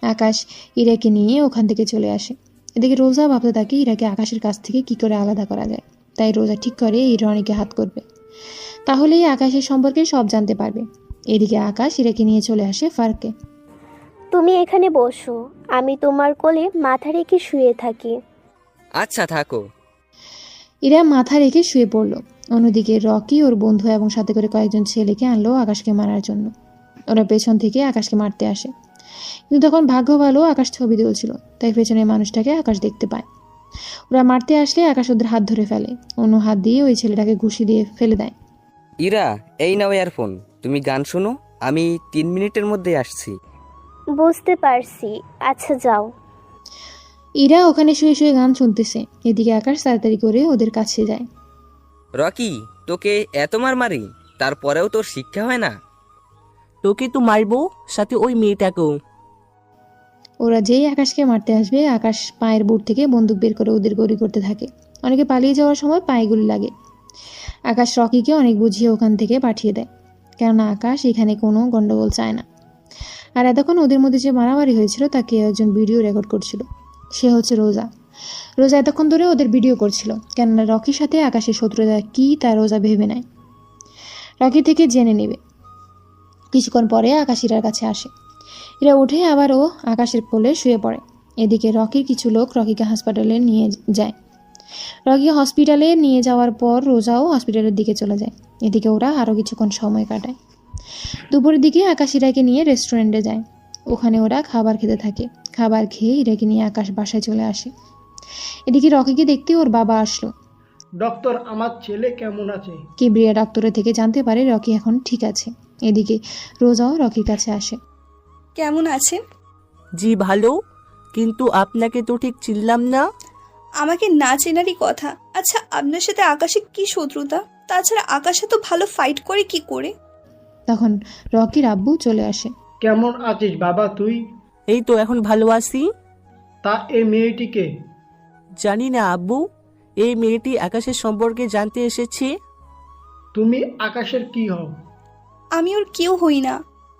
আকাশ ইরাকে নিয়ে ওখান থেকে চলে আসে। এদিকে রোজা ভাবতে থাকে ইরাকে আকাশের কাছ থেকে কি করে আলাদা করা যায়। তাই রোজা ঠিক করে এই রনিকে হাত করবে, তাহলেই আকাশের সম্পর্কে সব জানতে পারবে। এদিকে আকাশ ইরাকে নিয়ে চলে আসে পার্কে। তুমি এখানে বসো, আমি তোমার কোলে মাথা রেখে শুয়ে থাকি। আচ্ছা, থাকো। ইরা মাথা রেখে শুয়ে পড়ল। অন্যদিকে রকি ওর বন্ধু এবং সাথে করে কয়েকজন ছেলেকে আনলো আকাশকে মারার জন্য। ওরা পেছন থেকে আকাশকে মারতে আসে, কিন্তু তখন ভাগ্য ভালো আকাশ ছবি তুলছিল, তাই পেছনের মানুষটাকে আকাশ দেখতে পায়। ওরা মারতে আসলে আকাশ ওদের হাত ধরে ফেলে, অন্য হাত দিয়ে ওই ছেলেটাকে ঘুষি দিয়ে ফেলে দেয়। ইরা, এই নাও ইয়ারফোন, তুমি গান শোনো, আমি 3 মিনিটের মধ্যে আসছি। বুঝতে পারছি, আচ্ছা যাও। ইরা ওখানে শুয়ে শুয়ে গান শুনতেছে। এদিকে আকাশ তাড়াতাড়ি করে ওদের কাছে যায়। রকি, তোকে এত মারি, তারপরেও তোর শিক্ষা হয় না? তোকে তো মারবো, সাথে ওই মেয়েটাকেও। ওরা যেই আকাশকে মারতে আসবে, আকাশ পায়ের বুট থেকে বন্দুক বের করে ওদের গুলি করতে থাকে। অনেকে পালিয়ে যাওয়ার সময় পায়ে গুলি লাগে। আকাশ রকিকে অনেক বুঝিয়ে ওখান থেকে পাঠিয়ে দেয়, কেননা আকাশ এখানে কোনো গন্ডগোল চায় না। আর এতক্ষণ ওদের মধ্যে যে মারামারি হয়েছিল তাকে একজন ভিডিও রেকর্ড করছিল, সে হচ্ছে রোজা। রোজা এতক্ষণ ধরে ওদের ভিডিও করছিল, কেননা রকির সাথে আকাশের শত্রুতা কী তা রোজা ভেবে নেয়, রকি থেকে জেনে নেবে। কিছুক্ষণ পরে আকাশ ইরার কাছে আসে। ইরা উঠে আবার ও আকাশের কোলে শুয়ে পড়ে। এদিকে রকির কিছু লোক রকিকে হাসপাতালে নিয়ে যায়। রকি হসপিটালে নিয়ে যাওয়ার পর রোজাও হসপিটালের দিকে চলে যায়। এদিকে ওরা আরও কিছুক্ষণ সময় কাটায়। দুপুরের দিকে আকাশ ইরাকে নিয়ে রেস্টুরেন্টে যায়। ওখানে ওরা খাবার খেতে থাকে। খাবার খেয়ে ইরাকে নিয়ে আকাশ বাসায় চলে আসে। এদিকে রকিকে দেখতে ওর বাবা আসলো। ডক্টর, আমার ছেলে কেমন আছে? কিবরিয়া ডক্টরের থেকে জানতে পারে রকি এখন ঠিক আছে। এদিকে রোজাও রকির কাছে আসে। কেমন আছেন? জি ভালো, কিন্তু আপনাকে তো ঠিক চিনলাম না। আমাকে না চেনারই কথা। আচ্ছা, আপনার সাথে আকাশে কি শত্রুতা? তাছাড়া আকাশে তো ভালো ফাইট করে কি করে? তখন রকির আব্বু চলে আসে। কেমন আছিস বাবা তুই? এই তো এখন ভালো আছি। তা এই মেয়েটিকে? জানি না আব্বু, এই মেয়েটি আকাশের সম্পর্কে জানতে এসেছে। তুমি আকাশের কি হও? আমি ওর কেউ হই না।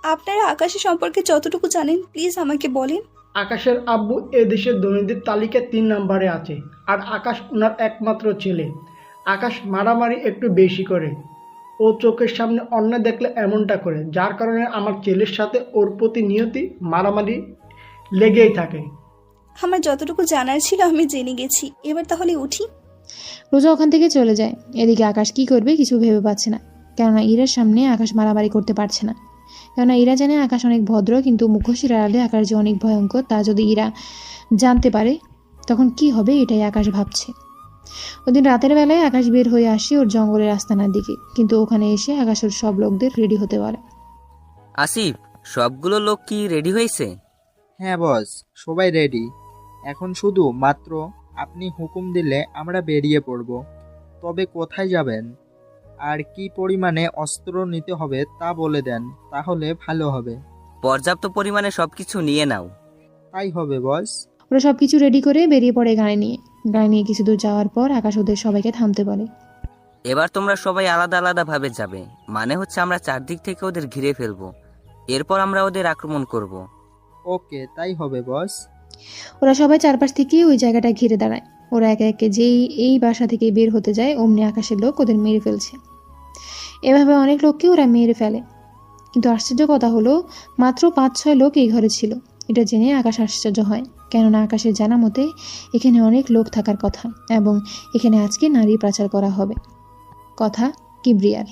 আপনারা আকাশের সম্পর্কে যতটুকু জানেন প্লিজ আমাকে বলেন। আকাশের আব্বু এ দেশের ধনীদের তালিকায় 3 নম্বরে আছে, আর আকাশ ওনার একমাত্র ছেলে। আকাশ মারামারি একটু বেশি করে, ও চোখের সামনে অন্যায় দেখলে এমনটা করে, যার কারণে আমার ছেলের সাথে ওর প্রতিনিয়তই মারামারি লেগেই থাকে। আমার যতটুকু জানার ছিল আমি জেনে গেছি, এবার তাহলে উঠি। রোজা ওখান থেকে চলে যায়। এদিকে আকাশ কি করবে কিছু ভেবে পাচ্ছে না, কেননা ইরার সামনে আকাশ মারামারি করতে পারছে না। কেননা ইরা জানে আকাশ অনেক ভদ্র, কিন্তু মুখোশের আড়ালে আকাশ যে অনেক ভয়ঙ্কর তা যদি ইরা জানতে পারে তখন কি হবে, এটাই আকাশ ভাবছে। ওদিন রাতের বেলায় আকাশ বের হয়ে আসে ওর জঙ্গলের আস্তানার দিকে, কিন্তু ওখানে এসে আকাশ ওর সব লোকদের রেডি হতে বলে। আসিফ, সবগুলো লোক কি রেডি হয়েছে? হ্যাঁ বস, সবাই রেডি। এখন শুধু মাত্র আপনি হুকুম দিলে আমরা বেরিয়ে পড়ব। তবে কোথায় যাবেন আর কি পরিমাণে অস্ত্র নিতে হবে তা বলে দেন, তাহলে ভালো হবে। পর্যাপ্ত পরিমাণে সবকিছু নিয়ে নাও। তাই হবে বস। ওরা সবকিছু রেডি করে বেরিয়ে পড়ে গাড়ি নিয়ে কিছু দূর যাওয়ার পর আকাশ ওদের সবাইকে থামতে বলে। এবার তোমরা সবাই আলাদা আলাদা ভাবে যাবে, মানে হচ্ছে আমরা চারদিক থেকে ওদের ঘিরে ফেলবো, এরপর আমরা ওদের আক্রমণ করব। ওকে, তাই হবে বস। ওরা সবাই চারপাশ থেকে ওই জায়গাটা ঘিরে দাঁড়ায়। ওরা একে একে যেই এই বাসা থেকে বের হতে যায় অমনি আকাশের লোক ওদের মেরে ফেলছে। এভাবে অনেক লোককে ওরা মেরে ফেলে, কিন্তু আশ্চর্য কথা হলো মাত্র 5-6 লোক এই ঘরে ছিল। এটা জেনে আকাশ আশ্চর্য হয়, কেননা আকাশের জানা মতে এখানে অনেক লোক থাকার কথা, এবং এখানে আজকে নারী পাচার করা হবে। কথা কিবরিয়ার।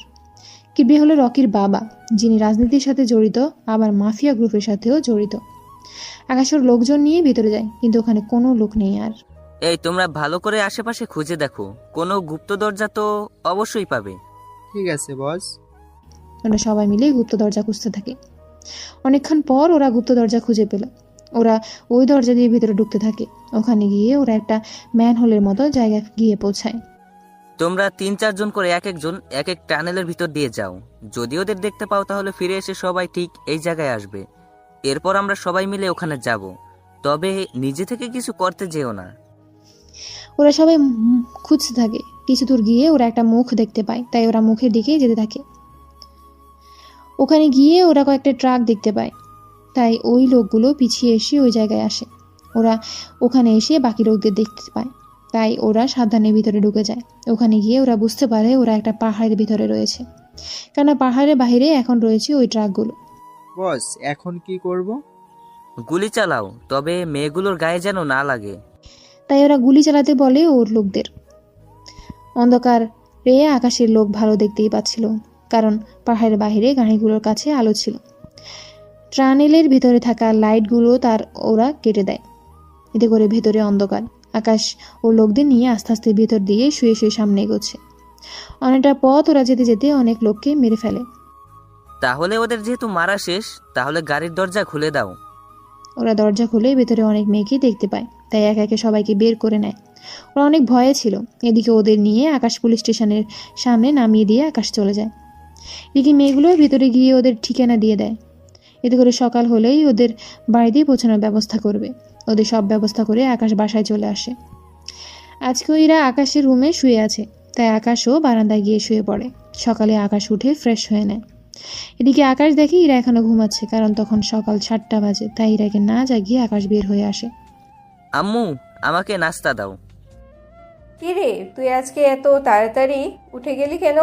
কিবরিয়া হলো রকির বাবা, যিনি রাজনীতির সাথে জড়িত, আবার মাফিয়া গ্রুপের সাথেও জড়িত। আকাশ ওর লোকজন নিয়ে ভিতরে যায়, কিন্তু ওখানে কোনো লোক নেই। আর এই তোমরা ভালো করে আশেপাশে খুঁজে দেখো, কোনো গুপ্ত দরজা তো অবশ্যই পাবে। ঠিক আছে বস। ওরা সবাই মিলে গুপ্ত দরজা খুঁজতে থাকে। অনেকক্ষণ পর ওরা গুপ্ত দরজা খুঁজে পেল। ওরা ওই দরজা দিয়ে ভিতরে ঢুকতে থাকে। ওখানে গিয়ে ওরা একটা ম্যানহোলের মতো জায়গায় গিয়ে পৌঁছায়। তোমরা 3-4 জন করে এক একজন এক এক টানেলের ভিতর দিয়ে যাও। যদি ওদের দেখতে পাও তাহলে ফিরে এসে সবাই ঠিক এই জায়গায় আসবে। এরপর আমরা সবাই মিলে ওখানে যাব, তবে নিজে থেকে কিছু করতে যেও না। ওরা সবাই খুঁজতে থাকে। কিছু দূর গিয়ে ওরা একটা মুখ দেখতে পায়, তাই ওরা মুখের দিকে যেতে থাকে। ওখানে গিয়ে ওরা কয়েকটা ট্রাক দেখতে পায়, তাই ওই লোকগুলো পিছিয়ে এসে ওই জায়গায় আসে। ওরা ওখানে এসে বাকি লোকদের দেখতে পায়, তাই ওরা সাবধানে ভিতরে ঢুকে যায়। ওখানে গিয়ে ওরা বুঝতে পারে ওরা একটা পাহাড়ের ভিতরে রয়েছে, কেননা পাহাড়ের বাইরে এখন রয়েছে ওই ট্রাকগুলো। বস, এখন কি করব? গুলি চালাও, তবে মেয়েগুলোর গায়ে যেন না লাগে। তাই ওরা গুলি চালাতে বলে ওর লোকদের। অন্ধকার রে আকাশের লোক ভালো দেখতেই পাচ্ছিল, কারণ পাহাড়ের বাইরে গাড়িগুলোর কাছে আলো ছিল। টানেলের ভিতরে থাকা লাইটগুলো তার ওরা কেটে দেয়, এতে করে ভেতরে অন্ধকার। আকাশ ওর লোকদের নিয়ে আস্তে আস্তে ভেতর দিয়ে শুয়ে শুয়ে সামনে এগোচ্ছে। অনেকটা পথ ওরা যেতে যেতে অনেক লোককে মেরে ফেলে। তাহলে ওদের যেহেতু মারা শেষ, তাহলে গাড়ির দরজা খুলে দাও। ওরা দরজা খুলে ভেতরে অনেক মেয়েকে দেখতে পায়, তাই একে একে সবাইকে বের করে নেয়। ওরা অনেক ভয়ে ছিল। এদিকে ওদের নিয়ে আকাশ পুলিশ স্টেশনের সামনে নামিয়ে দিয়ে আকাশ চলে যায়। এদিকে মেয়েগুলো ভেতরে গিয়ে ওদের ঠিকানা দিয়ে দেয়, এতে করে সকাল হলেই ওদের বাড়িতেই পৌঁছানোর ব্যবস্থা করবে। ওদের সব ব্যবস্থা করে আকাশ বাসায় চলে আসে। আজকে ওইরা আকাশের রুমে শুয়ে আছে, তাই আকাশও বারান্দায় গিয়ে শুয়ে পড়ে। সকালে আকাশ উঠে ফ্রেশ হয়ে নেয়। এদিকে আকাশ দেখে ইরা এখনো ঘুমাচ্ছে, কারণ তখন সকাল 7টা বাজে, তাই ইরাকে না জাগিয়ে আকাশ বের হয়ে আসে। আম্মু, আমাকে নাস্তা দাও। কিরে, তুই আজকে এত তাড়াতাড়ি উঠে গেলি কেন?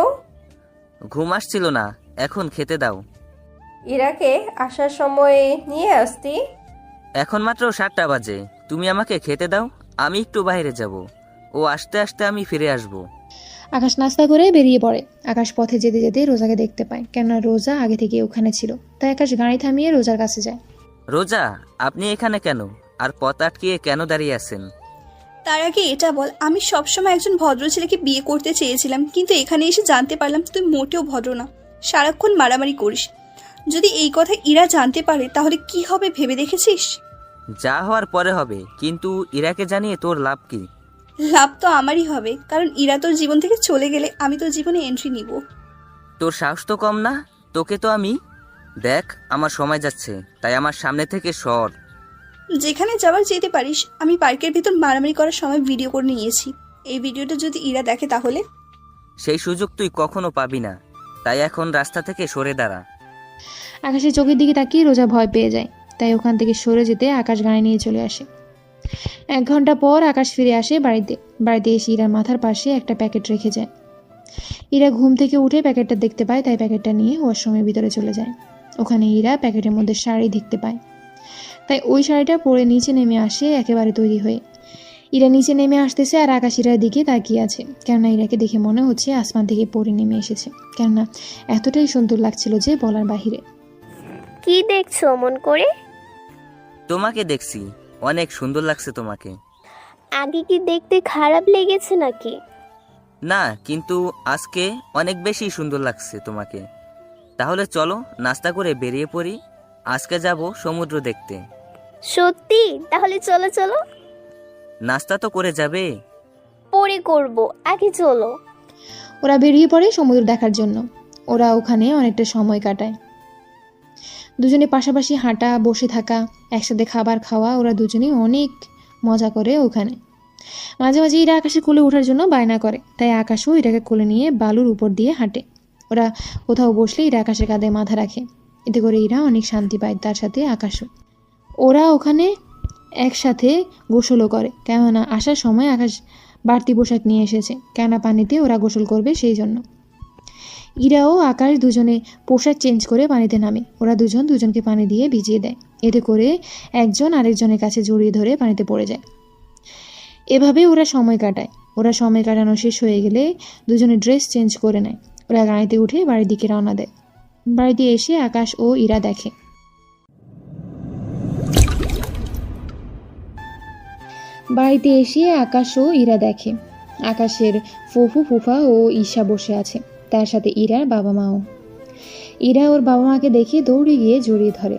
ঘুম আসছিল না, এখন খেতে দাও। ইরাকে আসার সময় নিয়ে আসতি। এখন মাত্র 7টা বাজে, তুমি আমাকে খেতে দাও, আমি একটু বাইরে যাব। ও আসতে আসতে আমি ফিরে আসব। আকাশ নাস্তা করে বেরিয়ে পড়ে। আকাশ পথে যেতে যেতে রোজাকে দেখতে পায়, কেননা রোজা আগে থেকে ওখানে ছিল, তাই আকাশ গাড়ি থামিয়ে রোজার কাছে যায়। রোজা, আপনি এখানে কেন? আর পথ আটকিয়ে কেন দাঁড়িয়ে আছেন? তার আগে এটা বল, আমি সবসময় একজন ভদ্র ছেলেকে বিয়ে করতে চেয়েছিলাম, কিন্তু এখানে এসে জানতে পারলাম তুই মোটেও ভদ্র না, সারাক্ষণ মারামারি করিস। যদি এই কথা ইরা জানতে পারে তাহলে কি হবে ভেবে দেখেছিস? যা হওয়ার পরে হবে, কিন্তু ইরাকে জানিয়ে তোর লাভ কি? লাভ তো আমারই হবে, কারণ ইরা তোর জীবন থেকে চলে গেলে আমি তোর জীবনে এন্ট্রি নিব। তোর সাহস তো কম না, তোকে তো আমি। দেখ, আমার সময় যাচ্ছে, তাই আমার সামনে থেকে সর। যেখানে যাবার যেতে পারিস। আমি পার্কের ভিতর মারামারি করার সময় ভিডিও করে নিয়েছি, এই ভিডিওটা যদি ইরা দেখে তাহলে? সেই সুযোগ তুই কখনো পাবি না, তাই এখন রাস্তা থেকে সরে দাঁড়া। আকাশের চোখের দিকে তাকিয়ে রোজা ভয় পেয়ে যায়, তাই তাই ওখান থেকে সরে যেতে আকাশ গাড়ি নিয়ে চলে আসে। 1 ঘন্টা পর আকাশ ফিরে আসে বাড়িতে এসে ইরার মাথার পাশে একটা প্যাকেট রেখে যায়। ইরা ঘুম থেকে উঠে প্যাকেটটা দেখতে পায়, তাই প্যাকেটটা নিয়ে ওয়াশরুমের ভিতরে চলে যায়। ওখানে ইরা প্যাকেটের মধ্যে শাড়ি দেখতে পায়, তাই ওই শাড়িটা পরে নিচে নেমে আসে একেবারে তৈরি হয়ে। ইরা নিচে নেমে আসতেছে আর আকাশ ইরার দিকে তাকিয়ে আছে, কেননা ইরাকে দেখে মনে হচ্ছে আসমান থেকে পরে নেমে এসেছে, কেননা এতটাই সুন্দর লাগছিল যে বলার বাহিরে। কি দেখছো মন করে? তোমাকে দেখছি, অনেক সুন্দর লাগছে তোমাকে। আগে কি দেখতে খারাপ লেগেছে নাকি? না, কিন্তু আজকে অনেক বেশি সুন্দর লাগছে তোমাকে। তাহলে চলো নাস্তা করে বেরিয়ে পড়ি, আজকে যাব সমুদ্র দেখতে। সত্যি? তাহলে চলো চলো। নাস্তা তো করে যাবে? পরে করব, আগে চলো। ওরা বেরিয়ে পড়ে সমুদ্র দেখার জন্য। ওরা ওখানে অনেকটা সময় কাটায়, দুজনে পাশাপাশি হাঁটা, বসে থাকা, একসাথে খাবার খাওয়া। ওরা দুজনেই অনেক মজা করে ওখানে। মাঝে মাঝে ইরা আকাশের কোলে ওঠার জন্য বায়না করে, তাই আকাশও ইরাকে কোলে নিয়ে বালুর উপর দিয়ে হাঁটে। ওরা কোথাও বসলে ইরা আকাশের কাঁধে মাথা রাখে, এতে করে ইরা অনেক শান্তি পায়, তার সাথে আকাশও। ওরা ওখানে একসাথে গোসলও করে, কেননা আসার সময় আকাশ বাড়তি পোশাক নিয়ে এসেছে, কেননা পানিতে ওরা গোসল করবে সেই জন্য। ইরা ও আকাশ দুজনে পোশাক চেঞ্জ করে পানিতে নামে। ওরা দুজনকে পানি দিয়ে ভিজিয়ে দেয়, এতে করে একজন আরেকজনের কাছে জড়িয়ে ধরে পানিতে পড়ে যায়। এভাবে ওরা সময় কাটায়। ওরা সময় কাটানো শেষ হয়ে গেলে দুজনে ড্রেস চেঞ্জ করে নেয়। ওরা গাড়িতে উঠে বাড়ির দিকে রওনা দেয়। বাড়িতে এসে আকাশ ও ইরা দেখে আকাশের ফুফু ফুফা ও ঈশা বসে আছে, তার সাথে ইরার বাবা মাও। ইরা ওর বাবা মাকে দেখে দৌড়ে গিয়ে জড়িয়ে ধরে।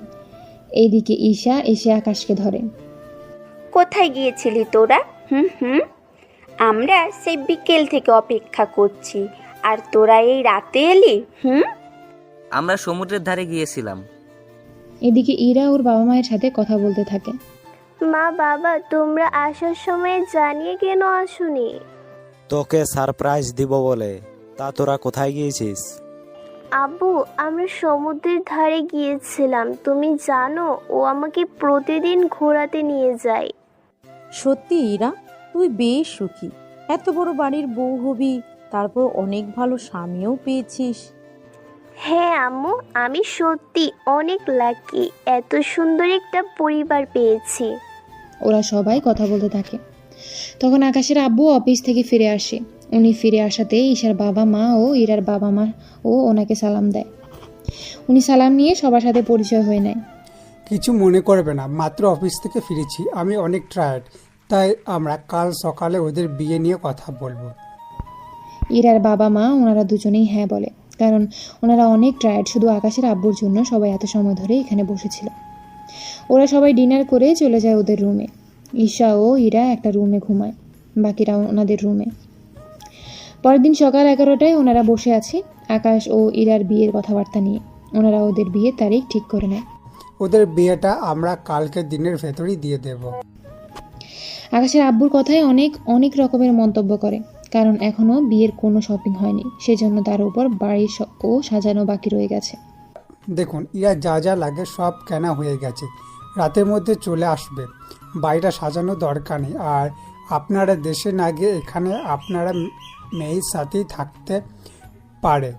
এইদিকে ঈশা এসে আকাশকে ধরে। কোথায় গিয়েছিলি তোরা? আমরা সেই বিকেল থেকে অপেক্ষা করছি, আর তোরা এই রাতে এলি? আমরা সমুদ্রের ধারে গিয়েছিলাম। এদিকে ইরা ওর বাবা মায়ের সাথে কথা বলতে থাকে। মা বাবা, তোমরা আসার সময় জানিয়ে কেন আসুনি? তোকে সারপ্রাইজ দিব বলে। তা তোরা কোথায় গিয়েছিস? আব্বু, আমরা সমুদ্রের ধারে গিয়েছিলাম। তুমি জানো, ও আমাকে প্রতিদিন ঘোরাতে নিয়ে যায়। সত্যি ইরা, তুই বেশ সুখী। এত বড় বাড়ির বউ হবি, তারপর অনেক ভালো স্বামীও পেয়েছিস। হ্যাঁ আম্মু, আমি সত্যি অনেক লাকি, এত সুন্দর একটা পরিবার পেয়েছি। ওরা সবাই কথা বলতে থাকে। তখন আকাশের আব্বু অফিস থেকে ফিরে আসে। উনি ফিরে আসাতে ঈশার বাবা মা ও ইরার বাবা মা ও ওনাকে সালাম দেয়। উনি সালাম নিয়ে সবার সাথে পরিচয় হয়ে নেয়। কিছু মনে করবে না, মাত্র অফিস থেকে ফিরেছি, আমি অনেক টায়ার্ড, তাই আমরা কাল সকালে ওদের বিয়ে নিয়ে কথা বলবো। ইরার বাবা মা ওনারা দুজনেই হ্যাঁ বলে, কারণ ওনারা অনেক টায়ার্ড। শুধু আকাশের আব্বুর জন্য সবাই এত সময় ধরে এখানে বসেছিল। ওরা সবাই ডিনার করে চলে যায় ওদের রুমে। ঈশা ও ইরা একটা রুমে ঘুমায়, বাকিরা ওনাদের রুমে। পরের দিন সকাল 11টায় ওনারা বসে আছে আকাশ ও ইরার বিয়ের কথাবার্তা নিয়ে। ওনারা ওদের বিয়ের তারিখ ঠিক করে নেয়। ওদের বিয়েটা আমরা কালকে দিনের ভেতরেই দিয়ে দেব। আকাশের আব্বুর কথায় অনেক রকমের মন্তব্য করে, কারণ এখনো বিয়ের কোনো শপিং হয়নি, সেজন্য তার উপর বাড়ি ও সাজানো বাকি রয়ে গেছে। দেখুন, ইরা যা যা লাগে সব কেনা হয়ে গেছে, রাতের মধ্যে চলে আসবে। বাড়িটা সাজানো দরকার নেই। আর আপনারা দেশে না গিয়ে এখানে আপনারা মেয়ের সাথেই থাকতে পারে,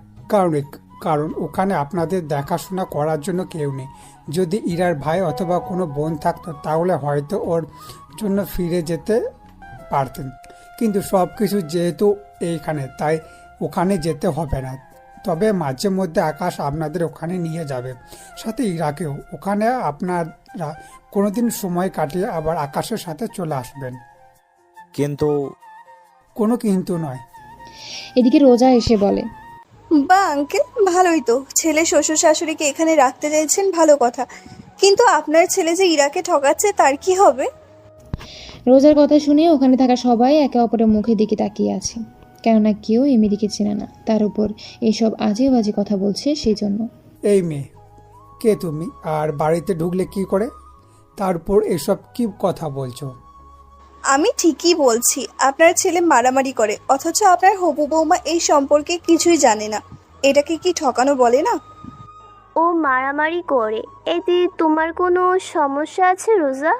কারণ ওখানে আপনাদের দেখাশোনা করার জন্য কেউ নেই। যদি ইরার ভাই অথবা কোনো বোন থাকতো তাহলে হয়তো ওর জন্য ফিরে যেতে পারতেন, কিন্তু সব কিছু যেহেতু এইখানে, তাই ওখানে যেতে হবে না। তবে মাঝে মধ্যে আকাশ আপনাদের ওখানে নিয়ে যাবে, সাথে ইরাকেও। ওখানে আপনারা কোনোদিন সময় কাটিয়ে আবার আকাশের সাথে চলে আসবেন। কিন্তু কোনো কিন্তু নয়। এদিকে রোজা এসে বলে, বা আঙ্কেল, ভালোই তো, ছেলে শ্বশুর শাশুড়িকে এখানে রাখতে চাইছেন, ভালো কথা, কিন্তু আপনার ছেলে যে ইরাকে ঠকাচ্ছে তার কি হবে? রোজার কথা শুনে ওখানে থাকা সবাই একে অপরের মুখের দিকে তাকিয়ে আছে, কেননা কেউ এমিদিকে চেনে না, তার উপর এইসব আজে বাজে কথা বলছে সেই জন্য। এই মেয়ে, কে তুমি? আর বাড়িতে ঢুকলে কি করে? তারপর এসব কি কথা বলছো? আমি ঠিকই বলছি, আপনার ছেলে মারামারি করে, অথচ আপনার হবু বৌমা এই সম্পর্কে কিছুই জানে না। এটাকে কি ঠকানো বলে না? ও মারামারি করে, এতে তোমার কোনো সমস্যা আছে রোজা?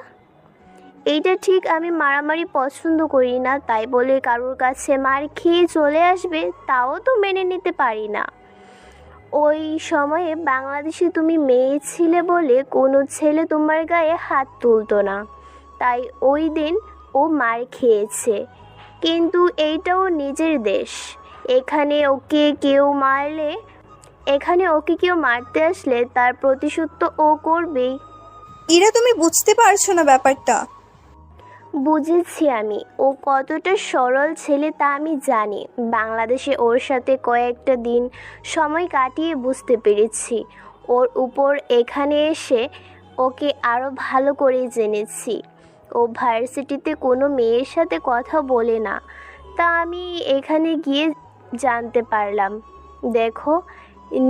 এইটা ঠিক, আমি মারামারি পছন্দ করি না, তাই বলে কারোর কাছে মার খেয়ে চলে আসবে তাও তো মেনে নিতে পারি না। ওই সময়ে বাংলাদেশে তুমি মেয়ে ছিলে বলে কোনো ছেলে তোমার গায়ে হাত তুলতো না, তাই ওই দিন ও মার খেয়েছে। কিন্তু এইটাও নিজের দেশ, এখানে ওকে কেউ মারতে আসলে তার প্রতিশোধ তো ও করবেই। ইরা, তুমি বুঝতে পারছো না ব্যাপারটা। বুঝেছি আমি, ও কতটা সরল ছেলে তা আমি জানি। বাংলাদেশে ওর সাথে কয়েকটা দিন সময় কাটিয়ে বুঝতে পেরেছি। ওর উপর এখানে এসে ওকে আরও ভালো করে জেনেছি। ও ভার্সিটিতে কোনো মেয়ের সাথে কথা বলে না, তা আমি এখানে গিয়ে জানতে পারলাম। দেখো,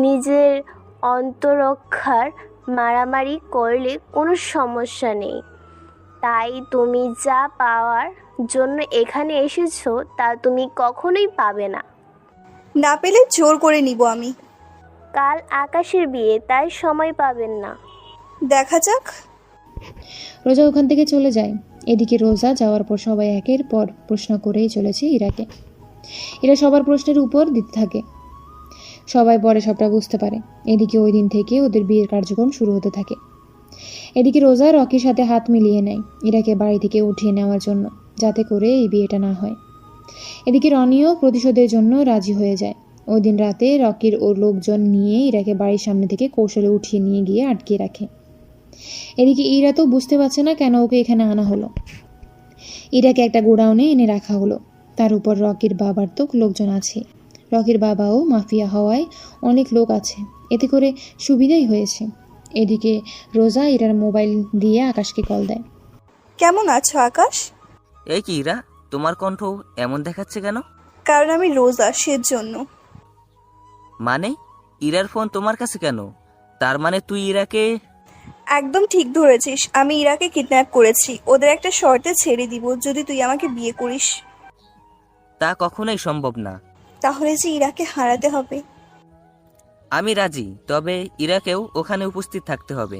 নিজের অন্তরক্ষার মারামারি করলে কোনো সমস্যা নেই, তাই তুমি যা পাওয়ার জন্য এখানে এসেছো তা তুমি কখনোই পাবে না। না পেলে জোর করে নিব আমি। কাল আকাশের বিয়ে, তাই সময় পাবেন না। দেখা যাক। রোজা ওখান থেকে চলে যায়। এদিকে রোজা যাওয়ার পর সবাই একের পর প্রশ্ন করেই চলেছে ইরাকে। এরা সবার প্রশ্নের উপর দিতে থাকে। সবাই পরে সবটা বুঝতে পারে। এদিকে ওই দিন থেকে ওদের বিয়ের কার্যক্রম শুরু হতে থাকে। এদিকে রোজা রকির সাথে হাত মিলিয়ে নেয় ইরাকে বাড়ি থেকে উঠিয়ে নেওয়ার জন্য, যাতে করে এই বিয়েটা না হয়। এদিকে রনিও প্রতিশোধের জন্য রাজি হয়ে যায়। ওই দিন রাতে রকির ওর লোকজন নিয়ে ইরাকে বাড়ির সামনে থেকে কৌশলে উঠিয়ে নিয়ে গিয়ে আটকিয়ে রাখে। এদিকে ইরা তো বুঝতে পারছে না কেন ওকে এখানে আনা হলো। ইরাকে একটা গোডাউনে এনে রাখা হলো। তার উপর রকির বাবার তো লোকজন আছে। রকির বাবাও মাফিয়া হওয়ায় অনেক লোক আছে, এতে করে সুবিধাই হয়েছে। এদিকে রোজা ইরার মোবাইল দিয়ে আকাশকে কল দেয়। কেমন আছো আকাশ? এই কি ইরা, তোমার কণ্ঠ এমন দেখাচ্ছে কেন? কারণ আমি রোজা, সেজন্য। মানে ইরার ফোন তোমার কাছে কেন? তার মানে তুই ইরাকে... একদম ঠিক ধরেছিস, আমি ইরাকে কিডন্যাপ করেছি। ওদের একটা শর্তে ছেড়ে দিব, যদি তুই আমাকে বিয়ে করিস। তা কখনোই সম্ভব না। তাহলে যে ইরাকে হারাতে হবে। আমি রাজি, তবে ইরাকেও ওখানে উপস্থিত থাকতে হবে।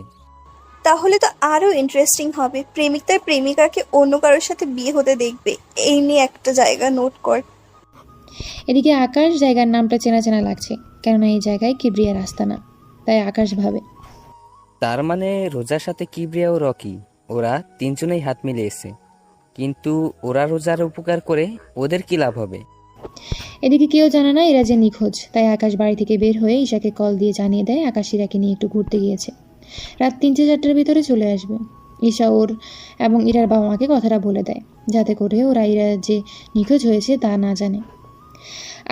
তাহলে তো আরো ইন্টারেস্টিং হবে। প্রেমিক তার প্রেমিকাকে অন্য কারোর সাথে বিয়ে হতে দেখবে। এই নিয়ে একটা জায়গা নোট কর। এদিকে আকাশ জায়গার নামটা চেনা চেনা লাগছে, কেননা এই জায়গায় কিবরিয়ার আস্তানা। তাই আকাশ ভাবে, তার মানে রোজার সাথে কিবরিয়া ও রকি, ওরা তিনজনেই হাত মিলিয়েছে। কিন্তু ওরা রোজার উপকার করে ওদের কি লাভ হবে? এদিকে কেউ জানে না এরা যে নিখোঁজ। তাই আকাশ বাড়ি থেকে বের হয়ে ঈশাকে কল দিয়ে জানিয়ে দেয় আকাশ ইরাকে নিয়ে একটু ঘুরতে গিয়েছে, রাত 3-4টার ভিতরে চলে আসবে। ঈশা ওর এবং ইরার বাবা মাকে কথাটা বলে দেয়, যাতে করে ওরা ইরা যে নিখোঁজ হয়েছে তা না জানে।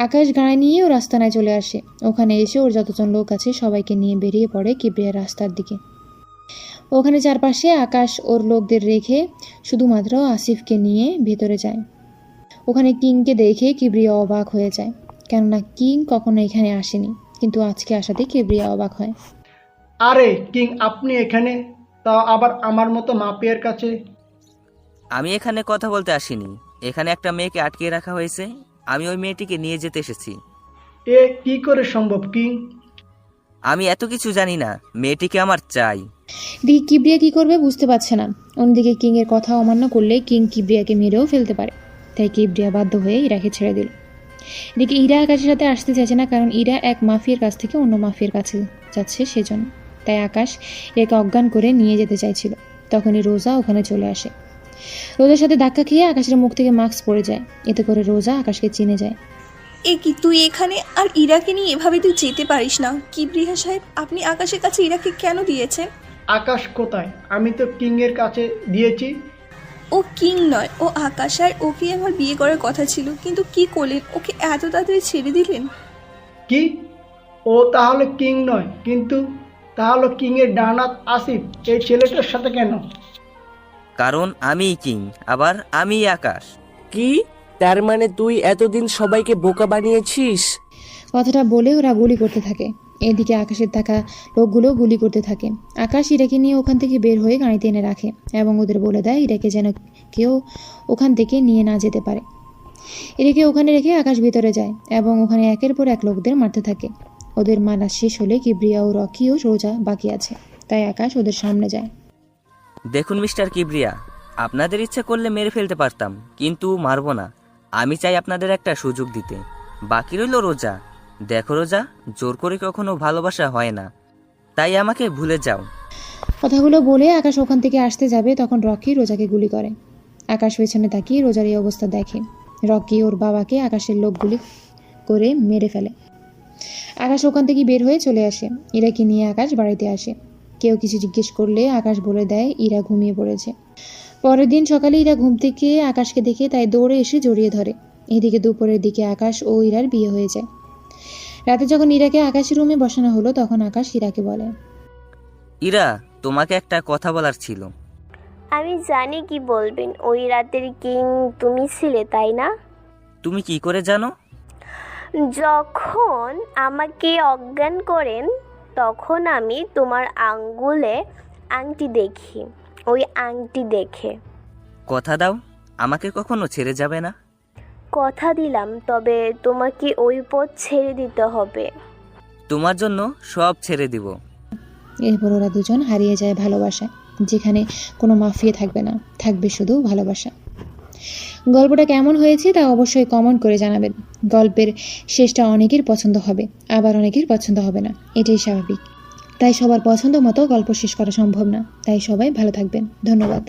আকাশ গাড়ি নিয়ে ওর আস্তানায় চলে আসে। ওখানে এসে ওর যতজন লোক আছে সবাইকে নিয়ে বেরিয়ে পড়ে কিবরিয়ার রাস্তার দিকে। ওখানে চারপাশে আকাশ ওর লোকদের রেখে শুধুমাত্র আসিফকে নিয়ে ভেতরে যায়। ওখানে কিংকে দেখে কিবরিয়া অবাক হয়ে যায়, কেননা কিং কখনো এখানে আসেনি, কিন্তু আজকে আসাতে কিবরিয়া অবাক হয়। আরে কিং, আপনি এখানে, তাও আবার আমার মতো মাফিয়ার কাছে? আমি এখানে কথা বলতে আসিনি, এখানে একটা মেয়েকে আটকিয়ে রাখা হয়েছে, আমি ওই মেয়েটিকে নিয়ে যেতে এসেছি। এ কি করে সম্ভব কিং? আমি এত কিছু জানি না, মেয়েটিকে আমার চাই। দিকে কিবরিয়া কি করবে বুঝতে পারছে না। অন্যদিকে কিং এর কথা অমান্য করলে কিং কিবরিয়াকে মেরেও ফেলতে পারে, তাই কিবরিয়া বাধ্য হয়ে ইরাকে ছেড়ে দিল। এদিকে ইরা আকাশের সাথে আসতে চাইছে না, কারণ ইরা এক মাফিয়ার কাছ থেকে অন্য মাফিয়ার কাছে যাচ্ছে সেজন্য। তাই আকাশ একে অজ্ঞান করে নিয়ে যেতে চাইছিল। তখনই রোজা ওখানে চলে আসে। রোজার সাথে ধাক্কা খেয়ে আকাশের মুখ থেকে মাস্ক পড়ে যায়, এতে করে রোজা আকাশকে চিনে যায়। এ কি, তুই এখানে? আর ইরাকে নিয়ে এভাবে তুই যেতে পারিস না। কিবরিয়া সাহেব, আপনি আকাশের কাছে ইরাকে কেন দিয়েছেন? আকাশ কোথায়? আমি তো কিং এর কাছে দিয়েছি। ও কিং নয়, ও আকাশ, আর ওকে আমার বিয়ে করার কথা ছিল, কিন্তু কি করলেন? ওকে এত তাড়াতাড়ি ছেড়ে দিলেন। কি? ও তাহলে কিং নয়, কিন্তু তাহলে কিং এর ডানাত আসিফ এই ছেলেটার সাথে কেন? কারণ আমি কিং, আবার আমি আকাশ। কি? তার মানে তুই এতদিন সবাইকে বোকা বানিয়েছিস? কথাটা বলে ওরা গুলি করতে থাকে। এদিকে আকাশের থাকা লোকগুলো গুলি করতে থাকে। আকাশ ইরাকে নিয়ে ওখান থেকে বের হয়ে গাড়িতে এনে রাখে এবং ওদের বলে দেয় ইরাকে যেন কেউ ওখান থেকে নিয়ে না যেতে পারে। ইরাকে ওখানে রেখে আকাশ ভিতরে যায় এবং ওখানে একের পর এক লোকদের মারতে থাকে। ওদের মারা শেষ হলে কিবরিয়া ও রকি ও রোজা বাকি আছে, তাই আকাশ ওদের সামনে যায়। দেখুন মিস্টার কিবরিয়া, আপনাদের ইচ্ছে করলে মেরে ফেলতে পারতাম, কিন্তু মারবো না। আমি চাই আপনাদের একটা সুযোগ দিতে। বাকি রইল রোজা। দেখো রোজা, জোর করে কখনো ভালোবাসা হয় না, তাই আমাকে ভুলে যাও। কথাগুলো বলে আকাশ ওখান থেকে আসতে যাবে, তখন রকি রোজাকে গুলি করে। আকাশ পেছনে তাকিয়ে রোজার এই অবস্থা দেখে। রকি ওর বাবাকে আকাশের লোক গুলি করে মেরে ফেলে। আকাশ ওখান থেকে বের হয়ে চলে আসে। ইরাকে নিয়ে আকাশ বাড়িতে আসে। কেউ কিছু জিজ্ঞেস করলে আকাশ বলে দেয় ইরা ঘুমিয়ে পড়েছে। পরের দিন সকালে ইরা ঘুম থেকে আকাশকে দেখে তাই দৌড়ে এসে জড়িয়ে ধরে। এদিকে দুপুরের দিকে আকাশ ও ইরার বিয়ে হয়ে যায়। রাতে যখন ইরাকে আকাশের রুমে বসানো হলো, তখন আকাশ ইরাকে বলে, ইরা, তোমাকে একটা কথা বলার ছিল। আমি জানি কি বলবেন, ওই রাতের কিং তুমি ছিলে তাই না? তুমি কি করে জানো? যখন আমাকে অজ্ঞান করেন তখন আমি তোমার আঙ্গুলে আংটি দেখি, ওই আংটি দেখে। কথা দাও, আমাকে কখনো ছেড়ে যাবে না। কথা দিলাম, তবে তোমাকে ওই পথ ছেড়ে দিতে হবে। তোমার জন্য সব ছেড়ে দিব। এরপর ওরা দুজন হারিয়ে যায় ভালোবাসায়, যেখানে কোনো মাফিয়া থাকবে না, থাকবে শুধু ভালোবাসা। গল্পটা কেমন হয়েছে তা অবশ্যই কমেন্ট করে জানাবেন। গল্পের শেষটা অনেকের পছন্দ হবে, আবার অনেকের পছন্দ হবে না, এটাই স্বাভাবিক। তাই সবার পছন্দ মতো গল্প শেষ করা সম্ভব না। তাই সবাই ভালো থাকবেন। ধন্যবাদ।